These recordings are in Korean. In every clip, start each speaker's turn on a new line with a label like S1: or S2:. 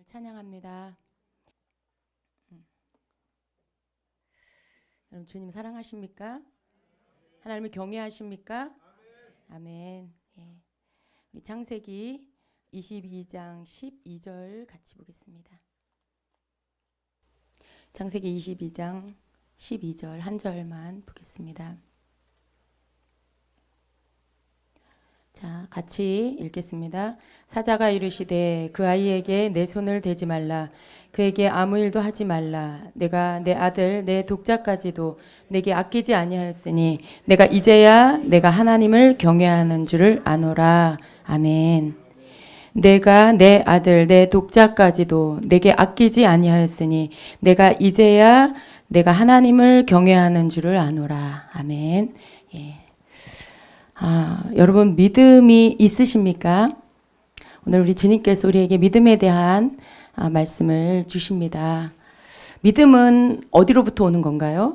S1: 찬양합니다. 여러분 주님 사랑하십니까? 하나님을 경외하십니까? 아멘. 예. 우리 창세기 22장 12절 같이 보겠습니다. 창세기 22장 12절 한 절만 보겠습니다. 자, 같이 읽겠습니다. 사자가 이르시되 그 아이에게 내 손을 대지 말라. 그에게 아무 일도 하지 말라. 내가 내 아들 내 독자까지도 내게 아끼지 아니하였으니 내가 이제야 내가 하나님을 경외하는 줄을 아노라. 아멘. 내가 내 아들 내 독자까지도 내게 아끼지 아니하였으니 내가 이제야 내가 하나님을 경외하는 줄을 아노라. 아멘. 예. 여러분 믿음이 있으십니까? 오늘 우리 주님께서 우리에게 믿음에 대한 말씀을 주십니다. 믿음은 어디로부터 오는 건가요?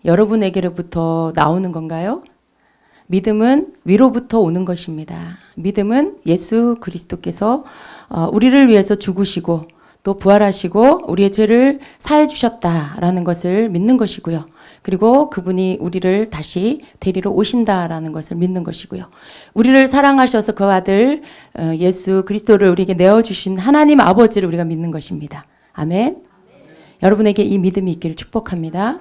S1: 여러분에게로부터 나오는 건가요? 믿음은 위로부터 오는 것입니다. 믿음은 예수 그리스도께서 우리를 위해서 죽으시고 또 부활하시고 우리의 죄를 사해 주셨다라는 것을 믿는 것이고요. 그리고 그분이 우리를 다시 데리러 오신다라는 것을 믿는 것이고요. 우리를 사랑하셔서 그 아들 예수 그리스도를 우리에게 내어주신 하나님 아버지를 우리가 믿는 것입니다. 아멘. 여러분에게 이 믿음이 있기를 축복합니다.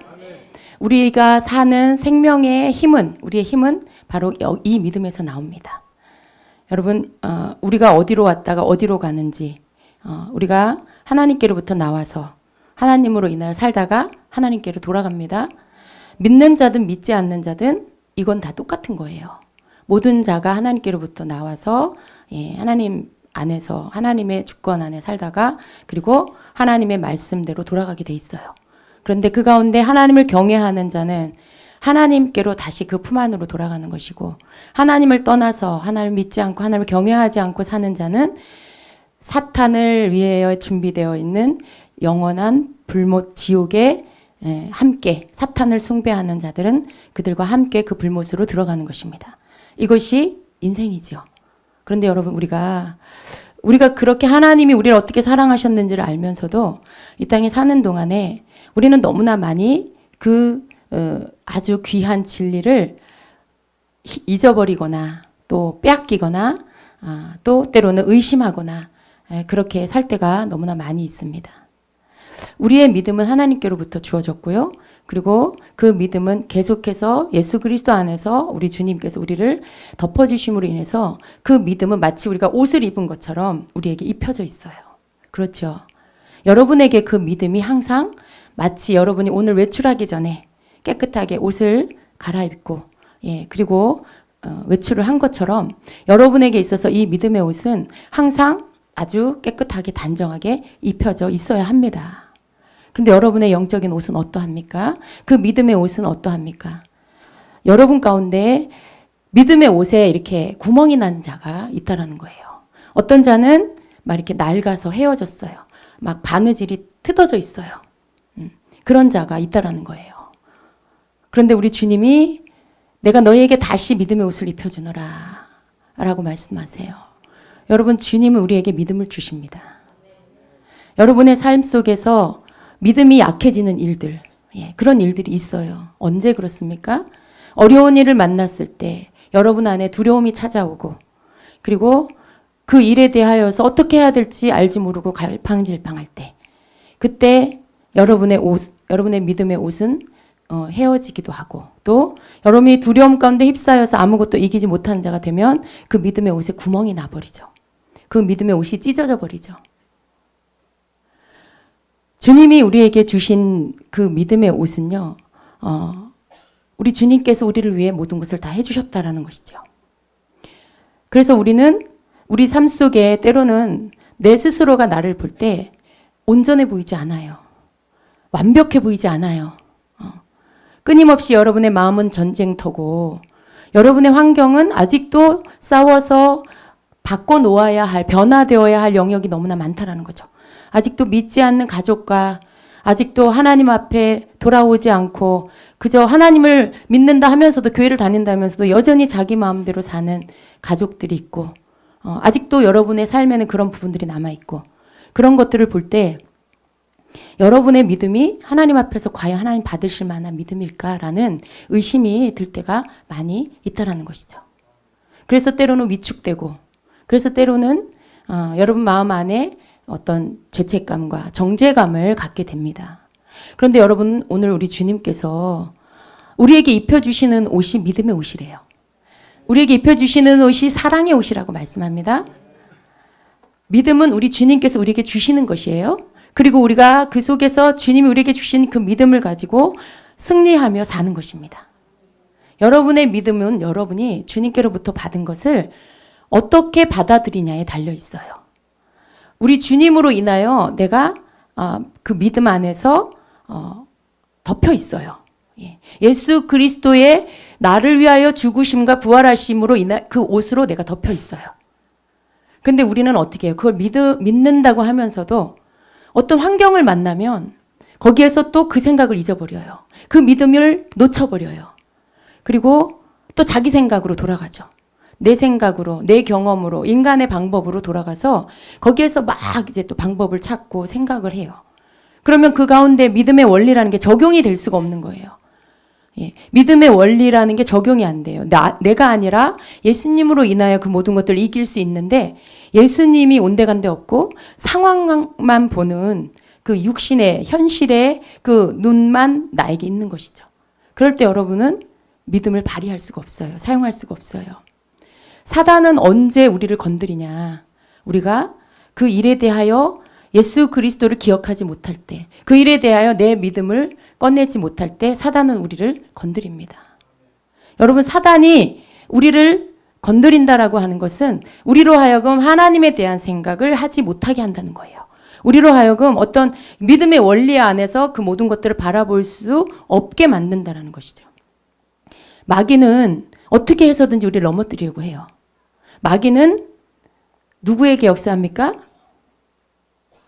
S1: 우리가 사는 생명의 힘은, 우리의 힘은 바로 이 믿음에서 나옵니다. 여러분 우리가 어디로 왔다가 어디로 가는지 우리가 하나님께로부터 나와서 하나님으로 인하여 살다가 하나님께로 돌아갑니다. 믿는 자든 믿지 않는 자든 이건 다 똑같은 거예요. 모든 자가 하나님께로부터 나와서 하나님 안에서 하나님의 주권 안에 살다가 그리고 하나님의 말씀대로 돌아가게 돼 있어요. 그런데 그 가운데 하나님을 경외하는 자는 하나님께로 다시 그 품 안으로 돌아가는 것이고 하나님을 떠나서 하나님을 믿지 않고 하나님을 경외하지 않고 사는 자는 사탄을 위하여 준비되어 있는 영원한 불못 지옥에 함께 사탄을 숭배하는 자들은 그들과 함께 그 불못으로 들어가는 것입니다. 이것이 인생이죠. 그런데 여러분 우리가 그렇게 하나님이 우리를 어떻게 사랑하셨는지를 알면서도 이 땅에 사는 동안에 우리는 너무나 많이 그 아주 귀한 진리를 잊어버리거나 또 빼앗기거나 또 때로는 의심하거나 그렇게 살 때가 너무나 많이 있습니다. 우리의 믿음은 하나님께로부터 주어졌고요. 그리고 그 믿음은 계속해서 예수 그리스도 안에서 우리 주님께서 우리를 덮어주심으로 인해서 그 믿음은 마치 우리가 옷을 입은 것처럼 우리에게 입혀져 있어요. 그렇죠. 여러분에게 그 믿음이 항상 마치 여러분이 오늘 외출하기 전에 깨끗하게 옷을 갈아입고 그리고 외출을 한 것처럼 여러분에게 있어서 이 믿음의 옷은 항상 아주 깨끗하게 단정하게 입혀져 있어야 합니다. 그런데 여러분의 영적인 옷은 어떠합니까? 그 믿음의 옷은 어떠합니까? 여러분 가운데 믿음의 옷에 이렇게 구멍이 난 자가 있다라는 거예요. 어떤 자는 막 이렇게 낡아서 헤어졌어요. 막 바느질이 뜯어져 있어요. 그런 자가 있다라는 거예요. 그런데 우리 주님이 내가 너희에게 다시 믿음의 옷을 입혀주노라 라고 말씀하세요. 여러분 주님은 우리에게 믿음을 주십니다. 여러분의 삶 속에서 믿음이 약해지는 일들, 그런 일들이 있어요. 언제 그렇습니까? 어려운 일을 만났을 때 여러분 안에 두려움이 찾아오고 그리고 그 일에 대하여서 어떻게 해야 될지 알지 모르고 갈팡질팡할 때 그때 여러분의 믿음의 옷은 헤어지기도 하고 또 여러분이 두려움 가운데 휩싸여서 아무것도 이기지 못하는 자가 되면 그 믿음의 옷에 구멍이 나버리죠. 그 믿음의 옷이 찢어져 버리죠. 주님이 우리에게 주신 그 믿음의 옷은요, 우리 주님께서 우리를 위해 모든 것을 다 해주셨다라는 것이죠. 그래서 우리는 우리 삶 속에 때로는 내 스스로가 나를 볼 때 온전해 보이지 않아요. 완벽해 보이지 않아요. 끊임없이 여러분의 마음은 전쟁터고 여러분의 환경은 아직도 싸워서 바꿔놓아야 할, 변화되어야 할 영역이 너무나 많다라는 거죠. 아직도 믿지 않는 가족과 아직도 하나님 앞에 돌아오지 않고 그저 하나님을 믿는다 하면서도 교회를 다닌다 하면서도 여전히 자기 마음대로 사는 가족들이 있고 아직도 여러분의 삶에는 그런 부분들이 남아있고 그런 것들을 볼 때 여러분의 믿음이 하나님 앞에서 과연 하나님 받으실 만한 믿음일까라는 의심이 들 때가 많이 있다라는 것이죠. 그래서 때로는 위축되고, 그래서 때로는 여러분 마음 안에 어떤 죄책감과 정죄감을 갖게 됩니다. 그런데 여러분, 오늘 우리 주님께서 우리에게 입혀주시는 옷이 믿음의 옷이래요. 우리에게 입혀주시는 옷이 사랑의 옷이라고 말씀합니다. 믿음은 우리 주님께서 우리에게 주시는 것이에요. 그리고 우리가 그 속에서 주님이 우리에게 주신 그 믿음을 가지고 승리하며 사는 것입니다. 여러분의 믿음은 여러분이 주님께로부터 받은 것을 어떻게 받아들이냐에 달려 있어요. 우리 주님으로 인하여 내가 그 믿음 안에서 덮여 있어요. 예수 그리스도의 나를 위하여 죽으심과 부활하심으로 인해 그 옷으로 내가 덮여 있어요. 근데 우리는 어떻게 해요? 그걸 믿는다고 하면서도 어떤 환경을 만나면 거기에서 또 그 생각을 잊어버려요. 그 믿음을 놓쳐버려요. 그리고 또 자기 생각으로 돌아가죠. 내 생각으로, 내 경험으로, 인간의 방법으로 돌아가서 거기에서 막 이제 또 방법을 찾고 생각을 해요. 그러면 그 가운데 믿음의 원리라는 게 적용이 될 수가 없는 거예요. 믿음의 원리라는 게 적용이 안 돼요. 내가 아니라 예수님으로 인하여 그 모든 것들을 이길 수 있는데 예수님이 온데간데 없고 상황만 보는 그 육신의 현실의 그 눈만 나에게 있는 것이죠. 그럴 때 여러분은 믿음을 발휘할 수가 없어요. 사용할 수가 없어요. 사단은 언제 우리를 건드리냐? 우리가 그 일에 대하여 예수 그리스도를 기억하지 못할 때, 그 일에 대하여 내 믿음을 꺼내지 못할 때 사단은 우리를 건드립니다. 여러분, 사단이 우리를 건드린다라고 하는 것은 우리로 하여금 하나님에 대한 생각을 하지 못하게 한다는 거예요. 우리로 하여금 어떤 믿음의 원리 안에서 그 모든 것들을 바라볼 수 없게 만든다라는 것이죠. 마귀는 어떻게 해서든지 우리를 넘어뜨리려고 해요. 마귀는 누구에게 역사합니까?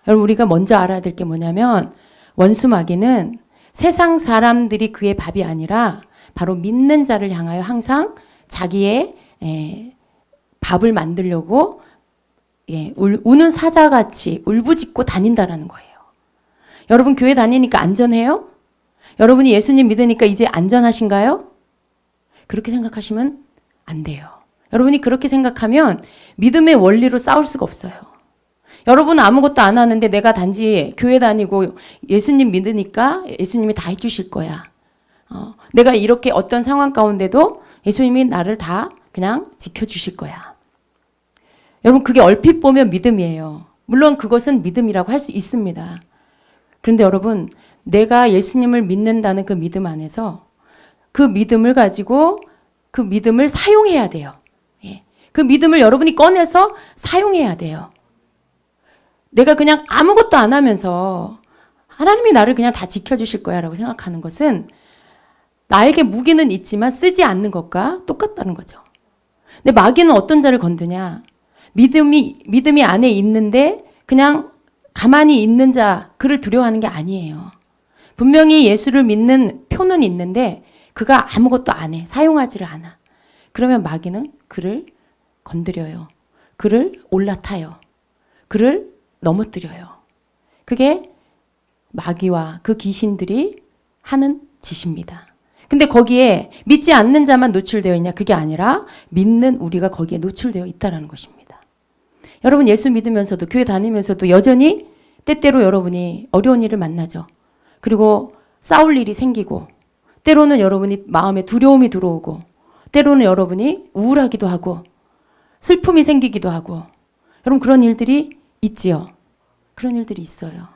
S1: 여러분, 우리가 먼저 알아야 될 게 뭐냐면 원수 마귀는 세상 사람들이 그의 밥이 아니라 바로 믿는 자를 향하여 항상 자기의 밥을 만들려고 우는 사자같이 울부짖고 다닌다라는 거예요. 여러분, 교회 다니니까 안전해요? 여러분이 예수님 믿으니까 이제 안전하신가요? 그렇게 생각하시면 안 돼요. 여러분이 그렇게 생각하면 믿음의 원리로 싸울 수가 없어요. 여러분은 아무것도 안 하는데 내가 단지 교회 다니고 예수님 믿으니까 예수님이 다 해주실 거야. 내가 이렇게 어떤 상황 가운데도 예수님이 나를 다 그냥 지켜주실 거야. 여러분, 그게 얼핏 보면 믿음이에요. 물론 그것은 믿음이라고 할 수 있습니다. 그런데 여러분, 내가 예수님을 믿는다는 그 믿음 안에서 그 믿음을 가지고 그 믿음을 사용해야 돼요. 그 믿음을 여러분이 꺼내서 사용해야 돼요. 내가 그냥 아무것도 안 하면서 하나님이 나를 그냥 다 지켜주실 거야 라고 생각하는 것은 나에게 무기는 있지만 쓰지 않는 것과 똑같다는 거죠. 근데 마귀는 어떤 자를 건드냐? 믿음이 안에 있는데 그냥 가만히 있는 자, 그를 두려워하는 게 아니에요. 분명히 예수를 믿는 표는 있는데 그가 아무것도 안 해. 사용하지를 않아. 그러면 마귀는 그를 건드려요. 그를 올라타요. 그를 넘어뜨려요. 그게 마귀와 그 귀신들이 하는 짓입니다. 근데 거기에 믿지 않는 자만 노출되어 있냐? 그게 아니라 믿는 우리가 거기에 노출되어 있다는 것입니다. 여러분, 예수 믿으면서도 교회 다니면서도 여전히 때때로 여러분이 어려운 일을 만나죠. 그리고 싸울 일이 생기고 때로는 여러분이 마음에 두려움이 들어오고 때로는 여러분이 우울하기도 하고 슬픔이 생기기도 하고 여러분, 그런 일들이 있지요. 그런 일들이 있어요.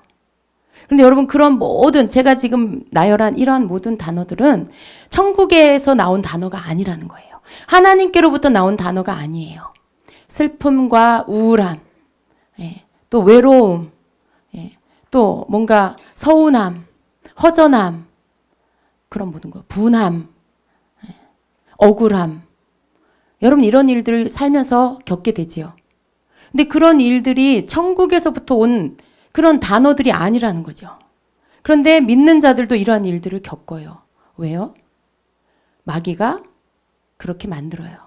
S1: 그런데 여러분, 그런 모든 제가 지금 나열한 이러한 모든 단어들은 천국에서 나온 단어가 아니라는 거예요. 하나님께로부터 나온 단어가 아니에요. 슬픔과 우울함, 또 외로움, 또 뭔가 서운함, 허전함, 그런 모든 거, 분함, 억울함. 여러분, 이런 일들을 살면서 겪게 되지요. 근데 그런 일들이 천국에서부터 온 그런 단어들이 아니라는 거죠. 그런데 믿는 자들도 이러한 일들을 겪어요. 왜요? 마귀가 그렇게 만들어요.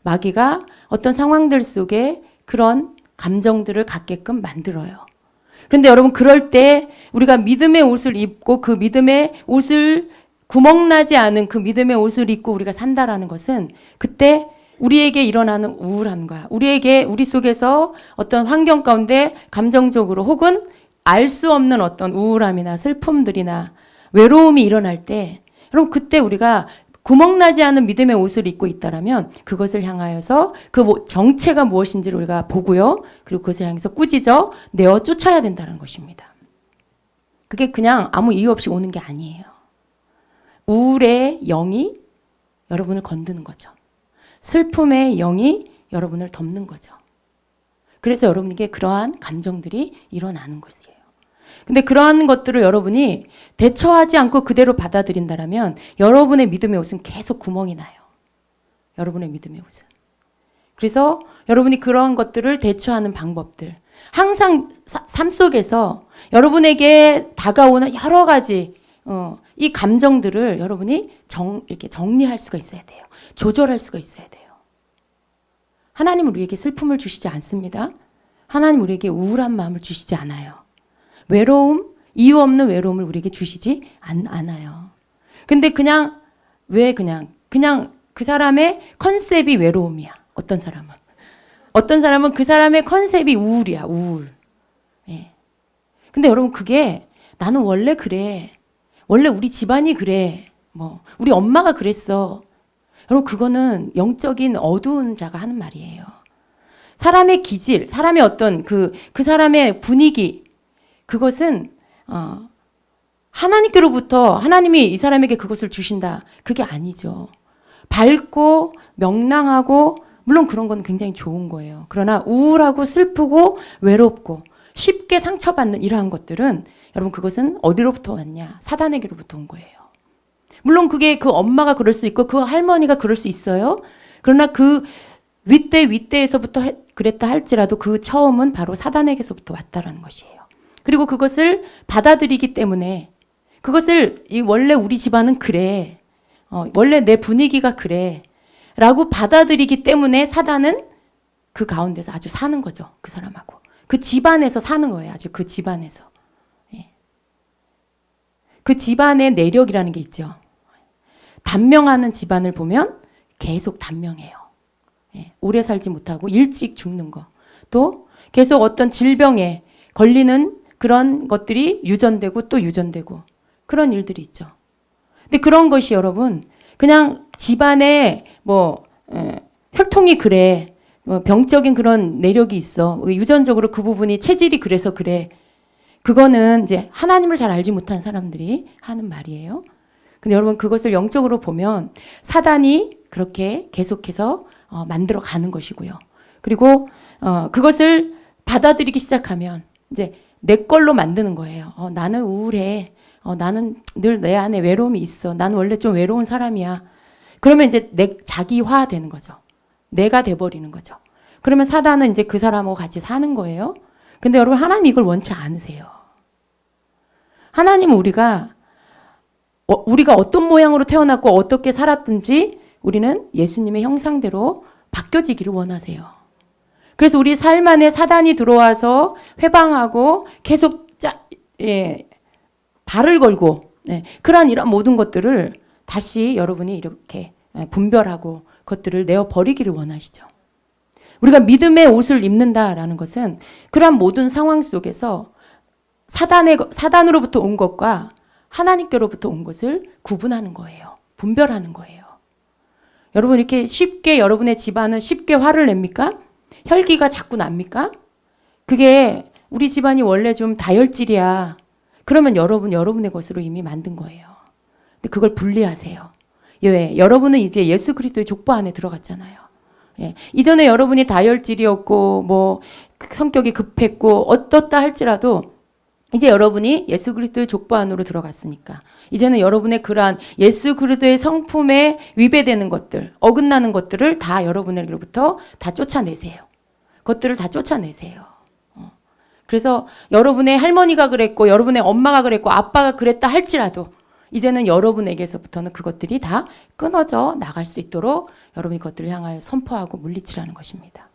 S1: 마귀가 어떤 상황들 속에 그런 감정들을 갖게끔 만들어요. 그런데 여러분 그럴 때 우리가 믿음의 옷을 입고 그 믿음의 옷을 구멍나지 않은 그 믿음의 옷을 입고 우리가 산다라는 것은 그때 우리에게 일어나는 우울함과 우리 속에서 어떤 환경 가운데 감정적으로 혹은 알 수 없는 어떤 우울함이나 슬픔들이나 외로움이 일어날 때 여러분 그때 우리가 구멍나지 않은 믿음의 옷을 입고 있다라면 그것을 향하여서 그 정체가 무엇인지를 우리가 보고요. 그리고 그것을 향해서 꾸짖어 내어 쫓아야 된다는 것입니다. 그게 그냥 아무 이유 없이 오는 게 아니에요. 우울의 영이 여러분을 건드는 거죠. 슬픔의 영이 여러분을 덮는 거죠. 그래서 여러분에게 그러한 감정들이 일어나는 것이에요. 근데 그러한 것들을 여러분이 대처하지 않고 그대로 받아들인다라면 여러분의 믿음의 옷은 계속 구멍이 나요. 여러분의 믿음의 옷은. 그래서 여러분이 그러한 것들을 대처하는 방법들. 항상 삶 속에서 여러분에게 다가오는 여러 가지 이 감정들을 여러분이 이렇게 정리할 수가 있어야 돼요. 조절할 수가 있어야 돼요. 하나님은 우리에게 슬픔을 주시지 않습니다. 하나님 우리에게 우울한 마음을 주시지 않아요. 외로움, 이유 없는 외로움을 우리에게 주시지 않아요. 근데 그냥 그 사람의 컨셉이 외로움이야. 어떤 사람은 그 사람의 컨셉이 우울이야. 우울. 예. 근데 여러분 그게 나는 원래 그래. 원래 우리 집안이 그래. 우리 엄마가 그랬어. 여러분 그거는 영적인 어두운 자가 하는 말이에요. 사람의 기질, 사람의 어떤 그 사람의 분위기, 그것은 하나님께로부터 하나님이 이 사람에게 그것을 주신다. 그게 아니죠. 밝고 명랑하고 물론 그런 건 굉장히 좋은 거예요. 그러나 우울하고 슬프고 외롭고 쉽게 상처받는 이러한 것들은 여러분 그것은 어디로부터 왔냐? 사단에게로부터 온 거예요. 물론 그게 그 엄마가 그럴 수 있고 그 할머니가 그럴 수 있어요. 그러나 그 윗대에서부터 그랬다 할지라도 그 처음은 바로 사단에게서부터 왔다라는 것이에요. 그리고 그것을 받아들이기 때문에 그것을 원래 우리 집안은 그래. 원래 내 분위기가 그래. 라고 받아들이기 때문에 사단은 그 가운데서 아주 사는 거죠. 그 사람하고. 그 집안에서 사는 거예요. 아주 그 집안에서. 예. 그 집안의 내력이라는 게 있죠. 단명하는 집안을 보면 계속 단명해요. 예. 오래 살지 못하고 일찍 죽는 거. 또 계속 어떤 질병에 걸리는 그런 것들이 유전되고 또 유전되고 그런 일들이 있죠. 근데 그런 것이 여러분 그냥 집안에 혈통이 그래. 병적인 그런 내력이 있어. 유전적으로 그 부분이 체질이 그래서 그래. 그거는 이제 하나님을 잘 알지 못한 사람들이 하는 말이에요. 근데 여러분 그것을 영적으로 보면 사단이 그렇게 계속해서 만들어 가는 것이고요. 그리고 그것을 받아들이기 시작하면 이제 내 걸로 만드는 거예요. 나는 우울해. 나는 늘 내 안에 외로움이 있어. 나는 원래 좀 외로운 사람이야. 그러면 이제 자기화 되는 거죠. 내가 돼버리는 거죠. 그러면 사단은 이제 그 사람하고 같이 사는 거예요. 근데 여러분 하나님 이걸 원치 않으세요. 하나님은 우리가 어떤 모양으로 태어났고 어떻게 살았든지 우리는 예수님의 형상대로 바뀌어지기를 원하세요. 그래서 우리 삶 안에 사단이 들어와서 회방하고 계속 발을 걸고 그러한 이런 모든 것들을 다시 여러분이 이렇게 분별하고 그것들을 내어 버리기를 원하시죠. 우리가 믿음의 옷을 입는다라는 것은 그러한 모든 상황 속에서 사단으로부터 온 것과 하나님께로부터 온 것을 구분하는 거예요. 분별하는 거예요. 여러분 이렇게 쉽게 여러분의 집안은 쉽게 화를 냅니까? 혈기가 자꾸 납니까? 그게 우리 집안이 원래 좀 다혈질이야. 그러면 여러분의 것으로 이미 만든 거예요. 근데 그걸 분리하세요. 왜? 여러분은 이제 예수 그리스도의 족보 안에 들어갔잖아요. 예. 이전에 여러분이 다혈질이었고 성격이 급했고 어떻다 할지라도 이제 여러분이 예수 그리스도의 족보 안으로 들어갔으니까 이제는 여러분의 그러한 예수 그리스도의 성품에 위배되는 것들, 어긋나는 것들을 다 여러분에게로부터 다 쫓아내세요. 그것들을 다 쫓아내세요. 그래서 여러분의 할머니가 그랬고 여러분의 엄마가 그랬고 아빠가 그랬다 할지라도 이제는 여러분에게서부터는 그것들이 다 끊어져 나갈 수 있도록 여러분이 그것들을 향하여 선포하고 물리치라는 것입니다.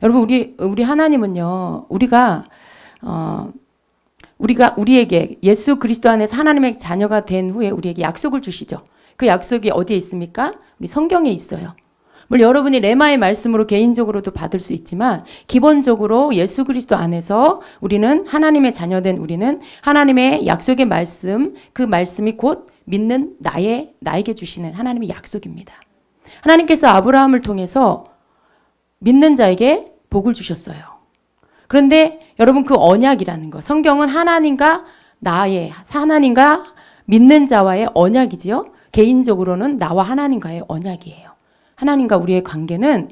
S1: 여러분 우리 하나님은요. 우리가 우리에게 예수 그리스도 안에서 하나님의 자녀가 된 후에 우리에게 약속을 주시죠. 그 약속이 어디에 있습니까? 우리 성경에 있어요. 물론 여러분이 레마의 말씀으로 개인적으로도 받을 수 있지만 기본적으로 예수 그리스도 안에서 우리는 하나님의 자녀된 우리는 하나님의 약속의 말씀, 그 말씀이 곧 믿는 나에게 주시는 하나님의 약속입니다. 하나님께서 아브라함을 통해서 믿는 자에게 복을 주셨어요. 그런데 여러분 그 언약이라는 거, 성경은 하나님과 믿는 자와의 언약이지요. 개인적으로는 나와 하나님과의 언약이에요. 하나님과 우리의 관계는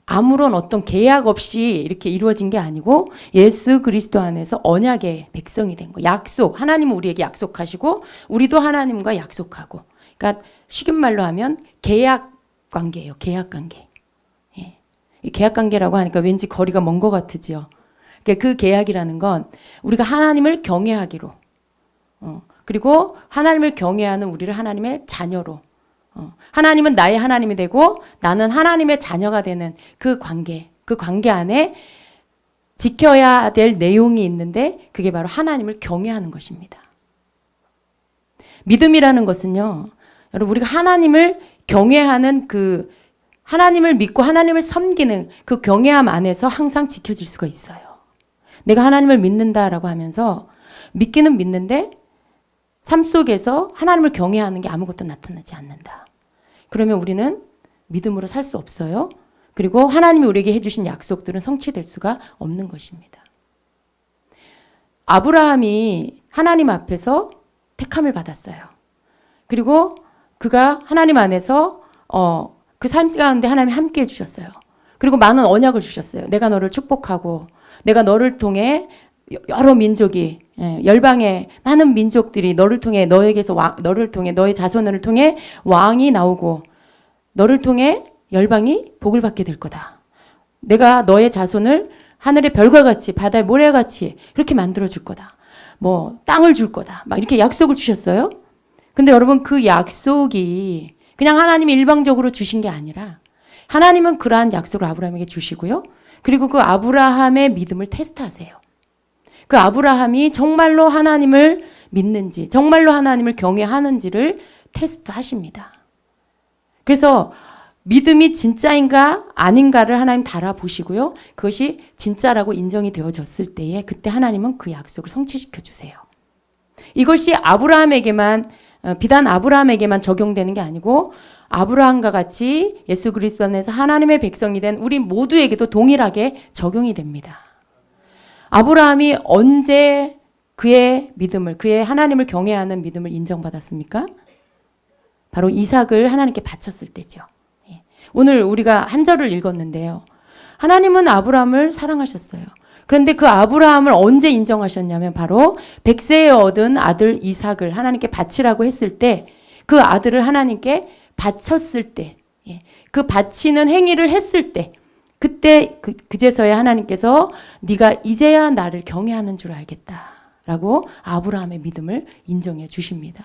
S1: 아무런 어떤 계약 없이 이렇게 이루어진 게 아니고 예수 그리스도 안에서 언약의 백성이 된 거. 약속. 하나님은 우리에게 약속하시고 우리도 하나님과 약속하고. 그러니까 쉬운 말로 하면 계약 관계예요. 계약 관계. 예. 계약 관계라고 하니까 왠지 거리가 먼 것 같으지요. 그러니까 그 계약이라는 건 우리가 하나님을 경외하기로 그리고 하나님을 경외하는 우리를 하나님의 자녀로 하나님은 나의 하나님이 되고 나는 하나님의 자녀가 되는 그 관계 안에 지켜야 될 내용이 있는데 그게 바로 하나님을 경외하는 것입니다. 믿음이라는 것은요, 여러분 우리가 하나님을 경외하는 그 하나님을 믿고 하나님을 섬기는 그 경외함 안에서 항상 지켜질 수가 있어요. 내가 하나님을 믿는다라고 하면서 믿기는 믿는데 삶 속에서 하나님을 경외하는 게 아무것도 나타나지 않는다. 그러면 우리는 믿음으로 살 수 없어요. 그리고 하나님이 우리에게 해주신 약속들은 성취될 수가 없는 것입니다. 아브라함이 하나님 앞에서 택함을 받았어요. 그리고 그가 하나님 안에서 그 삶 가운데 하나님이 함께 해주셨어요. 그리고 많은 언약을 주셨어요. 내가 너를 축복하고 내가 너를 통해 여러 민족이 열방의 많은 민족들이 너를 통해 너를 통해 너의 자손을 통해 왕이 나오고 너를 통해 열방이 복을 받게 될 거다. 내가 너의 자손을 하늘의 별과 같이 바다의 모래와 같이 그렇게 만들어 줄 거다. 뭐 땅을 줄 거다. 막 이렇게 약속을 주셨어요. 근데 여러분 그 약속이 그냥 하나님이 일방적으로 주신 게 아니라 하나님은 그러한 약속을 아브라함에게 주시고요. 그리고 그 아브라함의 믿음을 테스트하세요. 그 아브라함이 정말로 하나님을 믿는지, 정말로 하나님을 경외하는지를 테스트하십니다. 그래서 믿음이 진짜인가 아닌가를 하나님 달아보시고요. 그것이 진짜라고 인정이 되어졌을 때에 그때 하나님은 그 약속을 성취시켜 주세요. 이것이 비단 아브라함에게만 적용되는 게 아니고 아브라함과 같이 예수 그리스도 안에서 하나님의 백성이 된 우리 모두에게도 동일하게 적용이 됩니다. 아브라함이 언제 그의 하나님을 경외하는 믿음을 인정받았습니까? 바로 이삭을 하나님께 바쳤을 때죠. 오늘 우리가 한 절을 읽었는데요. 하나님은 아브라함을 사랑하셨어요. 그런데 그 아브라함을 언제 인정하셨냐면 바로 100세에 얻은 아들 이삭을 하나님께 바치라고 했을 때 그 아들을 하나님께 바쳤을 때, 그 바치는 행위를 했을 때 그때 그제서야 하나님께서 네가 이제야 나를 경외하는 줄 알겠다라고 아브라함의 믿음을 인정해 주십니다.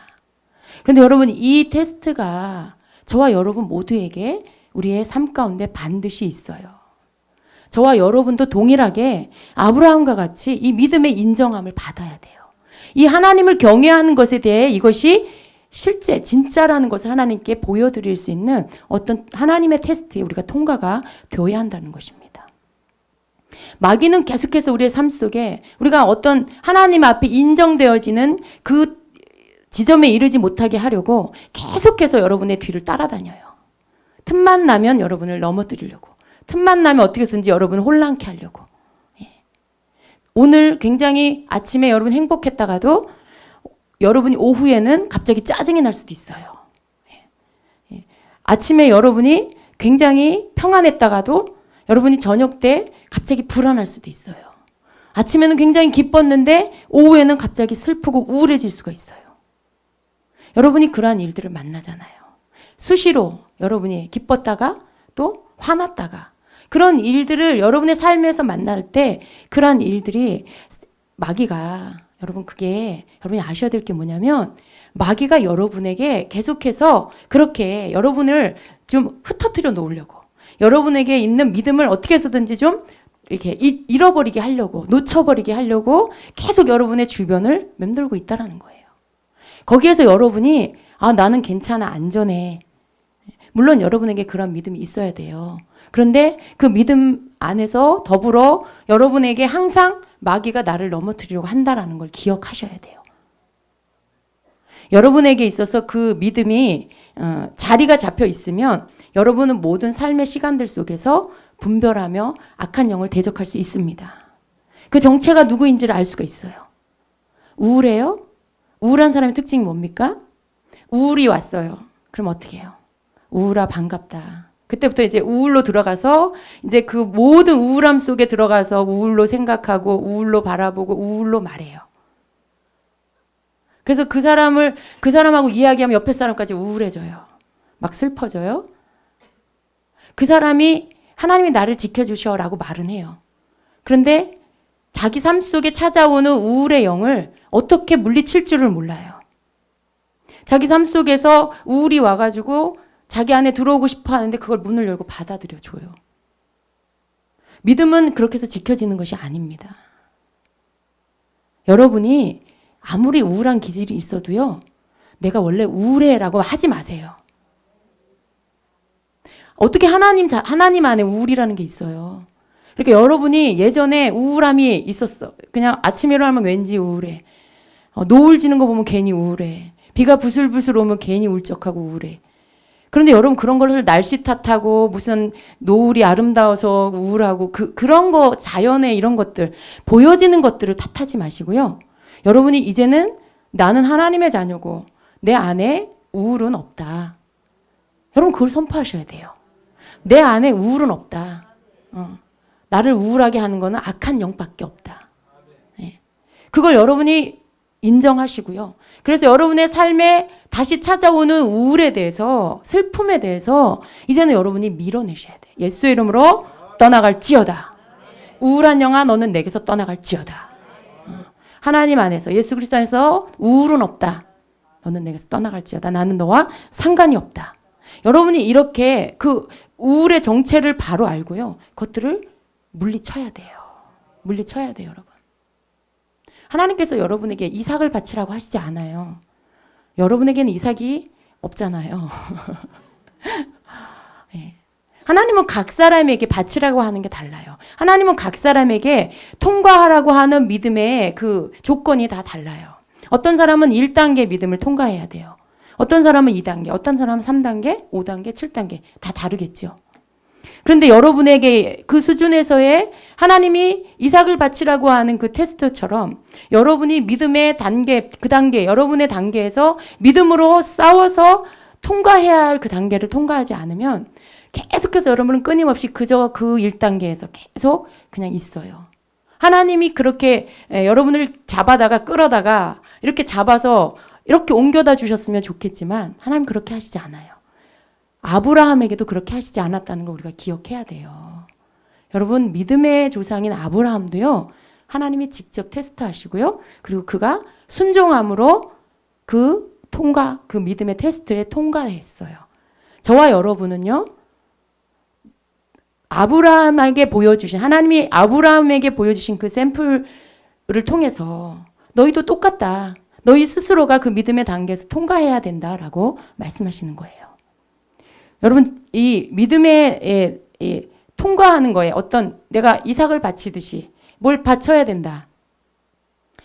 S1: 그런데 여러분 이 테스트가 저와 여러분 모두에게 우리의 삶 가운데 반드시 있어요. 저와 여러분도 동일하게 아브라함과 같이 이 믿음의 인정함을 받아야 돼요. 이 하나님을 경외하는 것에 대해 이것이 실제 진짜라는 것을 하나님께 보여드릴 수 있는 어떤 하나님의 테스트에 우리가 통과가 되어야 한다는 것입니다. 마귀는 계속해서 우리의 삶 속에 우리가 어떤 하나님 앞에 인정되어지는 그 지점에 이르지 못하게 하려고 계속해서 여러분의 뒤를 따라다녀요. 틈만 나면 여러분을 넘어뜨리려고, 틈만 나면 어떻게든지 여러분을 혼란케 하려고. 오늘 굉장히 아침에 여러분 행복했다가도 여러분이 오후에는 갑자기 짜증이 날 수도 있어요. 아침에 여러분이 굉장히 평안했다가도 여러분이 저녁 때 갑자기 불안할 수도 있어요. 아침에는 굉장히 기뻤는데 오후에는 갑자기 슬프고 우울해질 수가 있어요. 여러분이 그러한 일들을 만나잖아요. 수시로 여러분이 기뻤다가 또 화났다가 그런 일들을 여러분의 삶에서 만날 때 그러한 일들이 마귀가 그게 여러분이 아셔야 될 게 뭐냐면 마귀가 여러분에게 계속해서 그렇게 여러분을 좀 흩어뜨려 놓으려고 여러분에게 있는 믿음을 어떻게 해서든지 좀 이렇게 잃어버리게 하려고, 놓쳐버리게 하려고 계속 여러분의 주변을 맴돌고 있다라는 거예요. 거기에서 여러분이 나는 괜찮아, 안전해. 물론 여러분에게 그런 믿음이 있어야 돼요. 그런데 그 믿음 안에서 더불어 여러분에게 항상 마귀가 나를 넘어뜨리려고 한다라는 걸 기억하셔야 돼요. 여러분에게 있어서 그 믿음이 자리가 잡혀 있으면 여러분은 모든 삶의 시간들 속에서 분별하며 악한 영을 대적할 수 있습니다. 그 정체가 누구인지를 알 수가 있어요. 우울해요? 우울한 사람의 특징이 뭡니까? 우울이 왔어요. 그럼 어떻게 해요? 우울아 반갑다. 그때부터 이제 우울로 들어가서 이제 그 모든 우울함 속에 들어가서 우울로 생각하고 우울로 바라보고 우울로 말해요. 그래서 그 사람하고 이야기하면 옆에 사람까지 우울해져요. 막 슬퍼져요. 그 사람이 하나님이 나를 지켜주셔라고 말은 해요. 그런데 자기 삶 속에 찾아오는 우울의 영을 어떻게 물리칠 줄을 몰라요. 자기 삶 속에서 우울이 와가지고 자기 안에 들어오고 싶어 하는데 그걸 문을 열고 받아들여 줘요. 믿음은 그렇게 해서 지켜지는 것이 아닙니다. 여러분이 아무리 우울한 기질이 있어도요, 내가 원래 우울해라고 하지 마세요. 어떻게 하나님 안에 우울이라는 게 있어요. 그러니까 여러분이 예전에 우울함이 있었어. 그냥 아침에 일어나면 왠지 우울해. 노을 지는 거 보면 괜히 우울해. 비가 부슬부슬 오면 괜히 울적하고 우울해. 그런데 여러분 그런 것을 날씨 탓하고 무슨 노을이 아름다워서 우울하고 그런 거 자연의 이런 것들 보여지는 것들을 탓하지 마시고요. 여러분이 이제는 나는 하나님의 자녀고 내 안에 우울은 없다. 여러분 그걸 선포하셔야 돼요. 내 안에 우울은 없다. 나를 우울하게 하는 거는 악한 영밖에 없다. 네. 그걸 여러분이 인정하시고요. 그래서 여러분의 삶에 다시 찾아오는 우울에 대해서, 슬픔에 대해서 이제는 여러분이 밀어내셔야 돼요. 예수의 이름으로 떠나갈지어다. 우울한 영아 너는 내게서 떠나갈지어다. 하나님 안에서, 예수 그리스도 안에서 우울은 없다. 너는 내게서 떠나갈지어다. 나는 너와 상관이 없다. 여러분이 이렇게 그 우울의 정체를 바로 알고요. 그것들을 물리쳐야 돼요. 물리쳐야 돼요, 여러분. 하나님께서 여러분에게 이삭을 바치라고 하시지 않아요. 여러분에게는 이삭이 없잖아요. 네. 하나님은 각 사람에게 바치라고 하는 게 달라요. 하나님은 각 사람에게 통과하라고 하는 믿음의 그 조건이 다 달라요. 어떤 사람은 1단계 믿음을 통과해야 돼요. 어떤 사람은 2단계, 어떤 사람은 3단계, 5단계, 7단계 다 다르겠죠. 그런데 여러분에게 그 수준에서의 하나님이 이삭을 바치라고 하는 그 테스트처럼 여러분이 믿음의 단계, 그 단계, 여러분의 단계에서 믿음으로 싸워서 통과해야 할 그 단계를 통과하지 않으면 계속해서 여러분은 끊임없이 그저 그 1단계에서 계속 그냥 있어요. 하나님이 그렇게 여러분을 잡아다가 끌어다가 이렇게 잡아서 이렇게 옮겨다 주셨으면 좋겠지만 하나님 그렇게 하시지 않아요. 아브라함에게도 그렇게 하시지 않았다는 걸 우리가 기억해야 돼요. 여러분 믿음의 조상인 아브라함도요. 하나님이 직접 테스트하시고요. 그리고 그가 순종함으로 그 믿음의 테스트에 통과했어요. 저와 여러분은요. 하나님이 아브라함에게 보여주신 그 샘플을 통해서 너희도 똑같다. 너희 스스로가 그 믿음의 단계에서 통과해야 된다라고 말씀하시는 거예요. 여러분 이 믿음에 통과하는 거에 어떤 내가 이삭을 바치듯이 뭘 바쳐야 된다.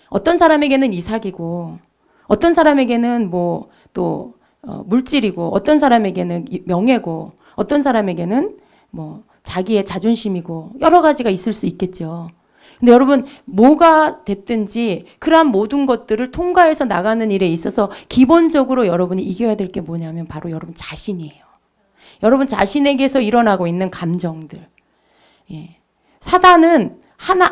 S1: 어떤 사람에게는 이삭이고 어떤 사람에게는 또 물질이고 어떤 사람에게는 명예고 어떤 사람에게는 자기의 자존심이고 여러 가지가 있을 수 있겠죠. 근데 여러분 뭐가 됐든지 그러한 모든 것들을 통과해서 나가는 일에 있어서 기본적으로 여러분이 이겨야 될 게 뭐냐면 바로 여러분 자신이에요. 여러분 자신에게서 일어나고 있는 감정들. 예. 사단은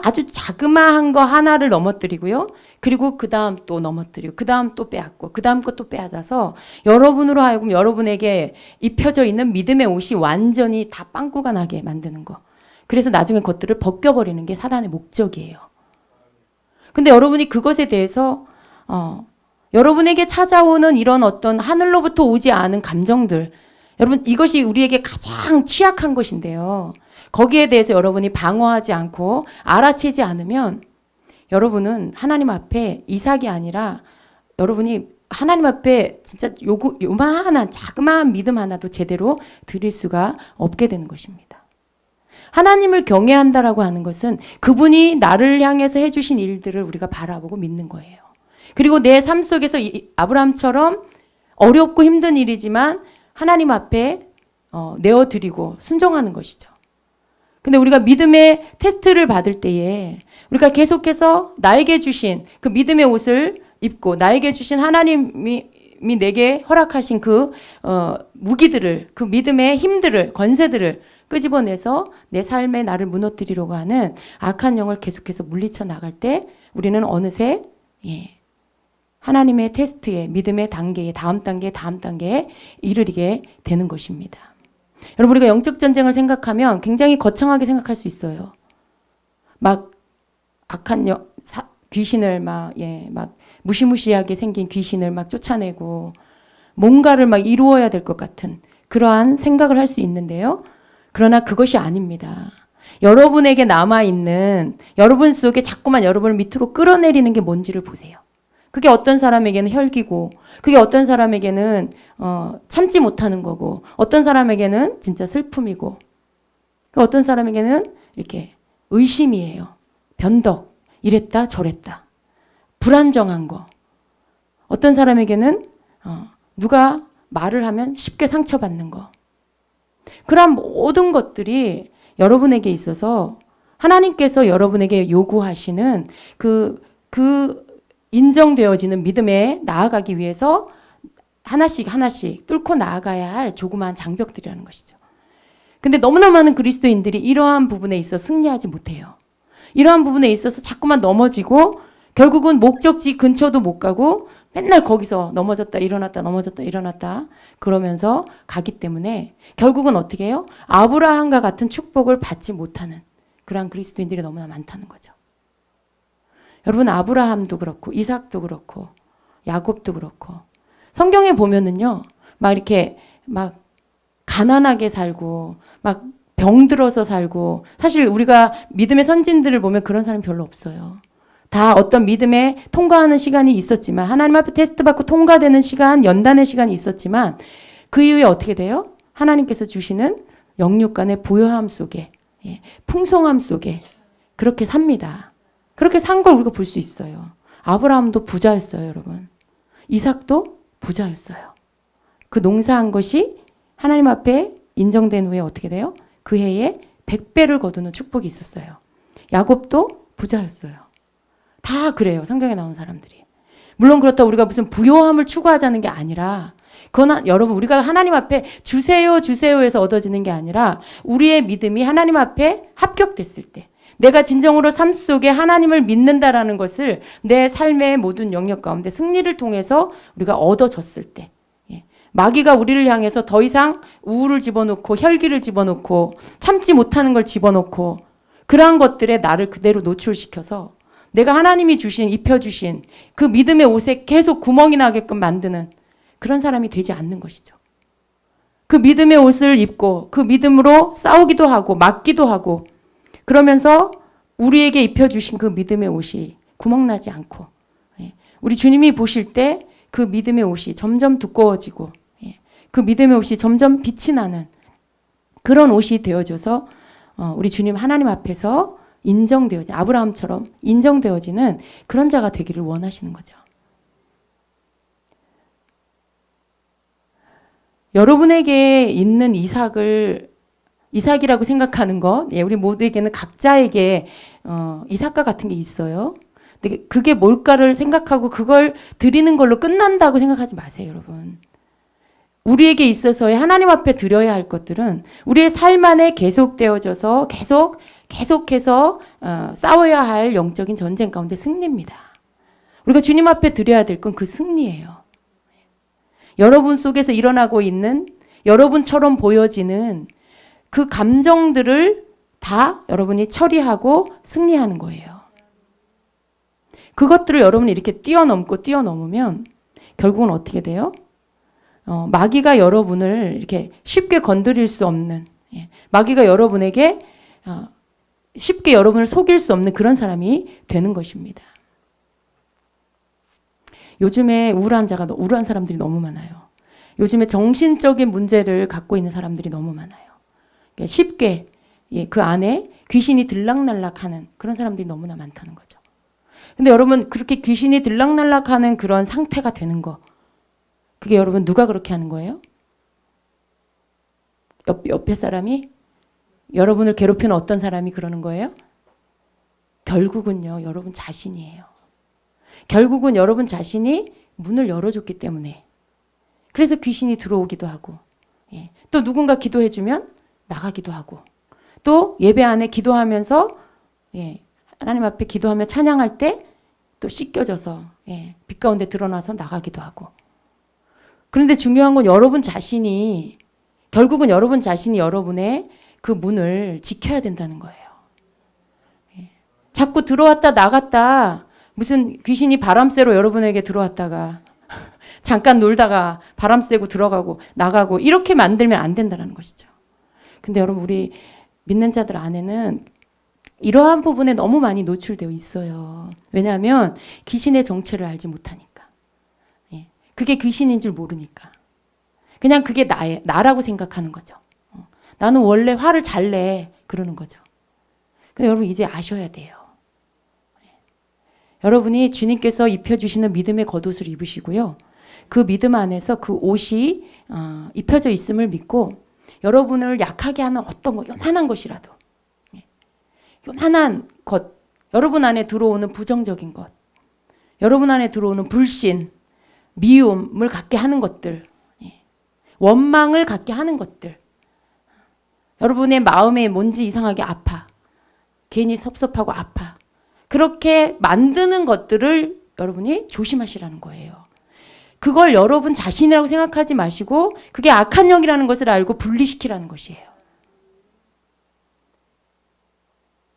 S1: 아주 자그마한 거 하나를 넘어뜨리고요. 그리고 그 다음 또 넘어뜨리고 그 다음 또 빼앗고 그 다음 것도 빼앗아서 여러분으로 하여금 여러분에게 입혀져 있는 믿음의 옷이 완전히 다 빵꾸가 나게 만드는 거. 그래서 나중에 그것들을 벗겨버리는 게 사단의 목적이에요. 근데 여러분이 그것에 대해서 여러분에게 찾아오는 이런 어떤 하늘로부터 오지 않은 감정들 여러분 이것이 우리에게 가장 취약한 것인데요. 거기에 대해서 여러분이 방어하지 않고 알아채지 않으면 여러분은 하나님 앞에 이삭이 아니라 여러분이 하나님 앞에 진짜 요만한 자그마한 믿음 하나도 제대로 드릴 수가 없게 되는 것입니다. 하나님을 경외한다라고 하는 것은 그분이 나를 향해서 해주신 일들을 우리가 바라보고 믿는 거예요. 그리고 내 삶 속에서 아브라함처럼 어렵고 힘든 일이지만 하나님 앞에 내어드리고 순종하는 것이죠. 근데 우리가 믿음의 테스트를 받을 때에 우리가 계속해서 나에게 주신 그 믿음의 옷을 입고 나에게 주신 하나님이 내게 허락하신 그 무기들을, 그 믿음의 힘들을, 권세들을 끄집어내서 내 삶에 나를 무너뜨리려고 하는 악한 영을 계속해서 물리쳐 나갈 때 우리는 어느새 하나님의 테스트에, 믿음의 단계에, 다음 단계에 이르게 되는 것입니다. 여러분, 우리가 영적 전쟁을 생각하면 굉장히 거창하게 생각할 수 있어요. 막 악한 귀신을 막 무시무시하게 생긴 귀신을 막 쫓아내고 뭔가를 막 이루어야 될 것 같은 그러한 생각을 할 수 있는데요. 그러나 그것이 아닙니다. 여러분에게 남아있는, 여러분 속에 자꾸만 여러분을 밑으로 끌어내리는 게 뭔지를 보세요. 그게 어떤 사람에게는 혈기고, 그게 어떤 사람에게는 참지 못하는 거고, 어떤 사람에게는 진짜 슬픔이고, 어떤 사람에게는 이렇게 의심이에요. 변덕, 이랬다 저랬다, 불안정한 거. 어떤 사람에게는 누가 말을 하면 쉽게 상처받는 거. 그런 모든 것들이 여러분에게 있어서 하나님께서 여러분에게 요구하시는 그 인정되어지는 믿음에 나아가기 위해서 하나씩 뚫고 나아가야 할 조그마한 장벽들이라는 것이죠. 근데 너무나 많은 그리스도인들이 이러한 부분에 있어 승리하지 못해요. 이러한 부분에 있어서 자꾸만 넘어지고 결국은 목적지 근처도 못 가고 맨날 거기서 넘어졌다 일어났다 넘어졌다 일어났다 그러면서 가기 때문에 결국은 어떻게 해요? 아브라함과 같은 축복을 받지 못하는 그러한 그리스도인들이 너무나 많다는 거죠. 여러분, 아브라함도 그렇고 이삭도 그렇고 야곱도 그렇고 성경에 보면은요, 막 이렇게 막 가난하게 살고 막 병들어서 살고, 사실 우리가 믿음의 선진들을 보면 그런 사람이 별로 없어요. 다 어떤 믿음에 통과하는 시간이 있었지만, 하나님 앞에 테스트 받고 통과되는 시간, 연단의 시간이 있었지만 그 이후에 어떻게 돼요? 하나님께서 주시는 영육간의 부요함 속에, 풍성함 속에 그렇게 삽니다. 그렇게 산 걸 우리가 볼 수 있어요. 아브라함도 부자였어요, 여러분. 이삭도 부자였어요. 그 농사한 것이 하나님 앞에 인정된 후에 어떻게 돼요? 그 해에 100배를 거두는 축복이 있었어요. 야곱도 부자였어요. 다 그래요, 성경에 나온 사람들이. 물론 그렇다고 우리가 무슨 부요함을 추구하자는 게 아니라, 그건 여러분, 우리가 하나님 앞에 주세요 해서 얻어지는 게 아니라 우리의 믿음이 하나님 앞에 합격됐을 때, 내가 진정으로 삶 속에 하나님을 믿는다라는 것을 내 삶의 모든 영역 가운데 승리를 통해서 우리가 얻어졌을 때, 마귀가 우리를 향해서 더 이상 우울을 집어넣고 혈기를 집어넣고 참지 못하는 걸 집어넣고 그러한 것들에 나를 그대로 노출시켜서 내가 하나님이 주신, 입혀주신 그 믿음의 옷에 계속 구멍이 나게끔 만드는 그런 사람이 되지 않는 것이죠. 그 믿음의 옷을 입고 그 믿음으로 싸우기도 하고 맞기도 하고 그러면서 우리에게 입혀주신 그 믿음의 옷이 구멍나지 않고, 우리 주님이 보실 때 그 믿음의 옷이 점점 두꺼워지고, 그 믿음의 옷이 점점 빛이 나는 그런 옷이 되어져서 우리 주님 하나님 앞에서 인정되어진, 아브라함처럼 인정되어지는 그런 자가 되기를 원하시는 거죠. 여러분에게 있는 이삭이라고 생각하는 것, 우리 모두에게는 각자에게 이삭과 같은 게 있어요. 근데 그게 뭘까를 생각하고 그걸 드리는 걸로 끝난다고 생각하지 마세요, 여러분. 우리에게 있어서의 하나님 앞에 드려야 할 것들은 우리의 삶 안에 계속되어져서 계속해서 싸워야 할 영적인 전쟁 가운데 승리입니다. 우리가 주님 앞에 드려야 될 건 그 승리예요. 여러분 속에서 일어나고 있는, 여러분처럼 보여지는 그 감정들을 다 여러분이 처리하고 승리하는 거예요. 그것들을 여러분이 이렇게 뛰어넘으면 결국은 어떻게 돼요? 마귀가 여러분을 이렇게 쉽게 건드릴 수 없는, 마귀가 여러분에게 쉽게 여러분을 속일 수 없는 그런 사람이 되는 것입니다. 요즘에 우울한 사람들이 너무 많아요. 요즘에 정신적인 문제를 갖고 있는 사람들이 너무 많아요. 쉽게 그 안에 귀신이 들락날락하는 그런 사람들이 너무나 많다는 거죠. 근데 여러분 그렇게 귀신이 들락날락하는 그런 상태가 되는 거, 그게 여러분 누가 그렇게 하는 거예요? 옆에 사람이? 여러분을 괴롭히는 어떤 사람이 그러는 거예요? 결국은요, 여러분 자신이에요. 결국은 여러분 자신이 문을 열어줬기 때문에. 그래서 귀신이 들어오기도 하고, 또 누군가 기도해주면 나가기도 하고, 또 예배 안에 기도하면서 하나님 앞에 기도하며 찬양할 때 또 씻겨져서 빛 가운데 드러나서 나가기도 하고. 그런데 중요한 건 여러분 자신이, 결국은 여러분 자신이 여러분의 그 문을 지켜야 된다는 거예요. 자꾸 들어왔다 나갔다, 무슨 귀신이 바람 쐬러 여러분에게 들어왔다가 잠깐 놀다가 바람 쐬고 들어가고 나가고 이렇게 만들면 안 된다는 것이죠. 근데 여러분 우리 믿는 자들 안에는 이러한 부분에 너무 많이 노출되어 있어요. 왜냐하면 귀신의 정체를 알지 못하니까. 그게 귀신인 줄 모르니까. 그냥 그게 나라고 생각하는 거죠. 나는 원래 화를 잘 내. 그러는 거죠. 근데 여러분 이제 아셔야 돼요. 여러분이 주님께서 입혀주시는 믿음의 겉옷을 입으시고요. 그 믿음 안에서 그 옷이 입혀져 있음을 믿고 여러분을 약하게 하는 어떤 것, 요만한 것이라도, 요만한 것, 여러분 안에 들어오는 부정적인 것, 여러분 안에 들어오는 불신, 미움을 갖게 하는 것들, 원망을 갖게 하는 것들, 여러분의 마음에 뭔지 이상하게 아파, 괜히 섭섭하고 아파, 그렇게 만드는 것들을 여러분이 조심하시라는 거예요. 그걸 여러분 자신이라고 생각하지 마시고 그게 악한 영이라는 것을 알고 분리시키라는 것이에요.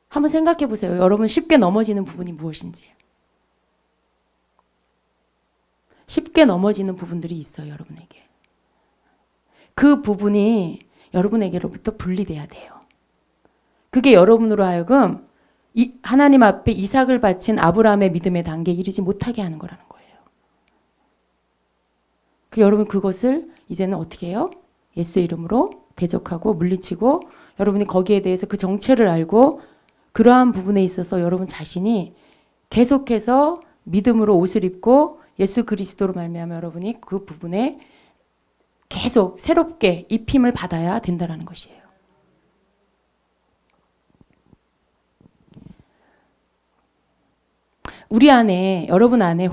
S1: 한번 생각해 보세요. 여러분 쉽게 넘어지는 부분이 무엇인지. 쉽게 넘어지는 부분들이 있어요, 여러분에게. 그 부분이 여러분에게로부터 분리돼야 돼요. 그게 여러분으로 하여금 하나님 앞에 이삭을 바친 아브라함의 믿음의 단계에 이르지 못하게 하는 거라는 거예요. 여러분 그것을 이제는 어떻게 해요? 예수의 이름으로 대적하고 물리치고 여러분이 거기에 대해서 그 정체를 알고 그러한 부분에 있어서 여러분 자신이 계속해서 믿음으로 옷을 입고 예수 그리스도로 말미암아 여러분이 그 부분에 계속 새롭게 입힘을 받아야 된다는 것이에요. 우리 안에, 여러분 안에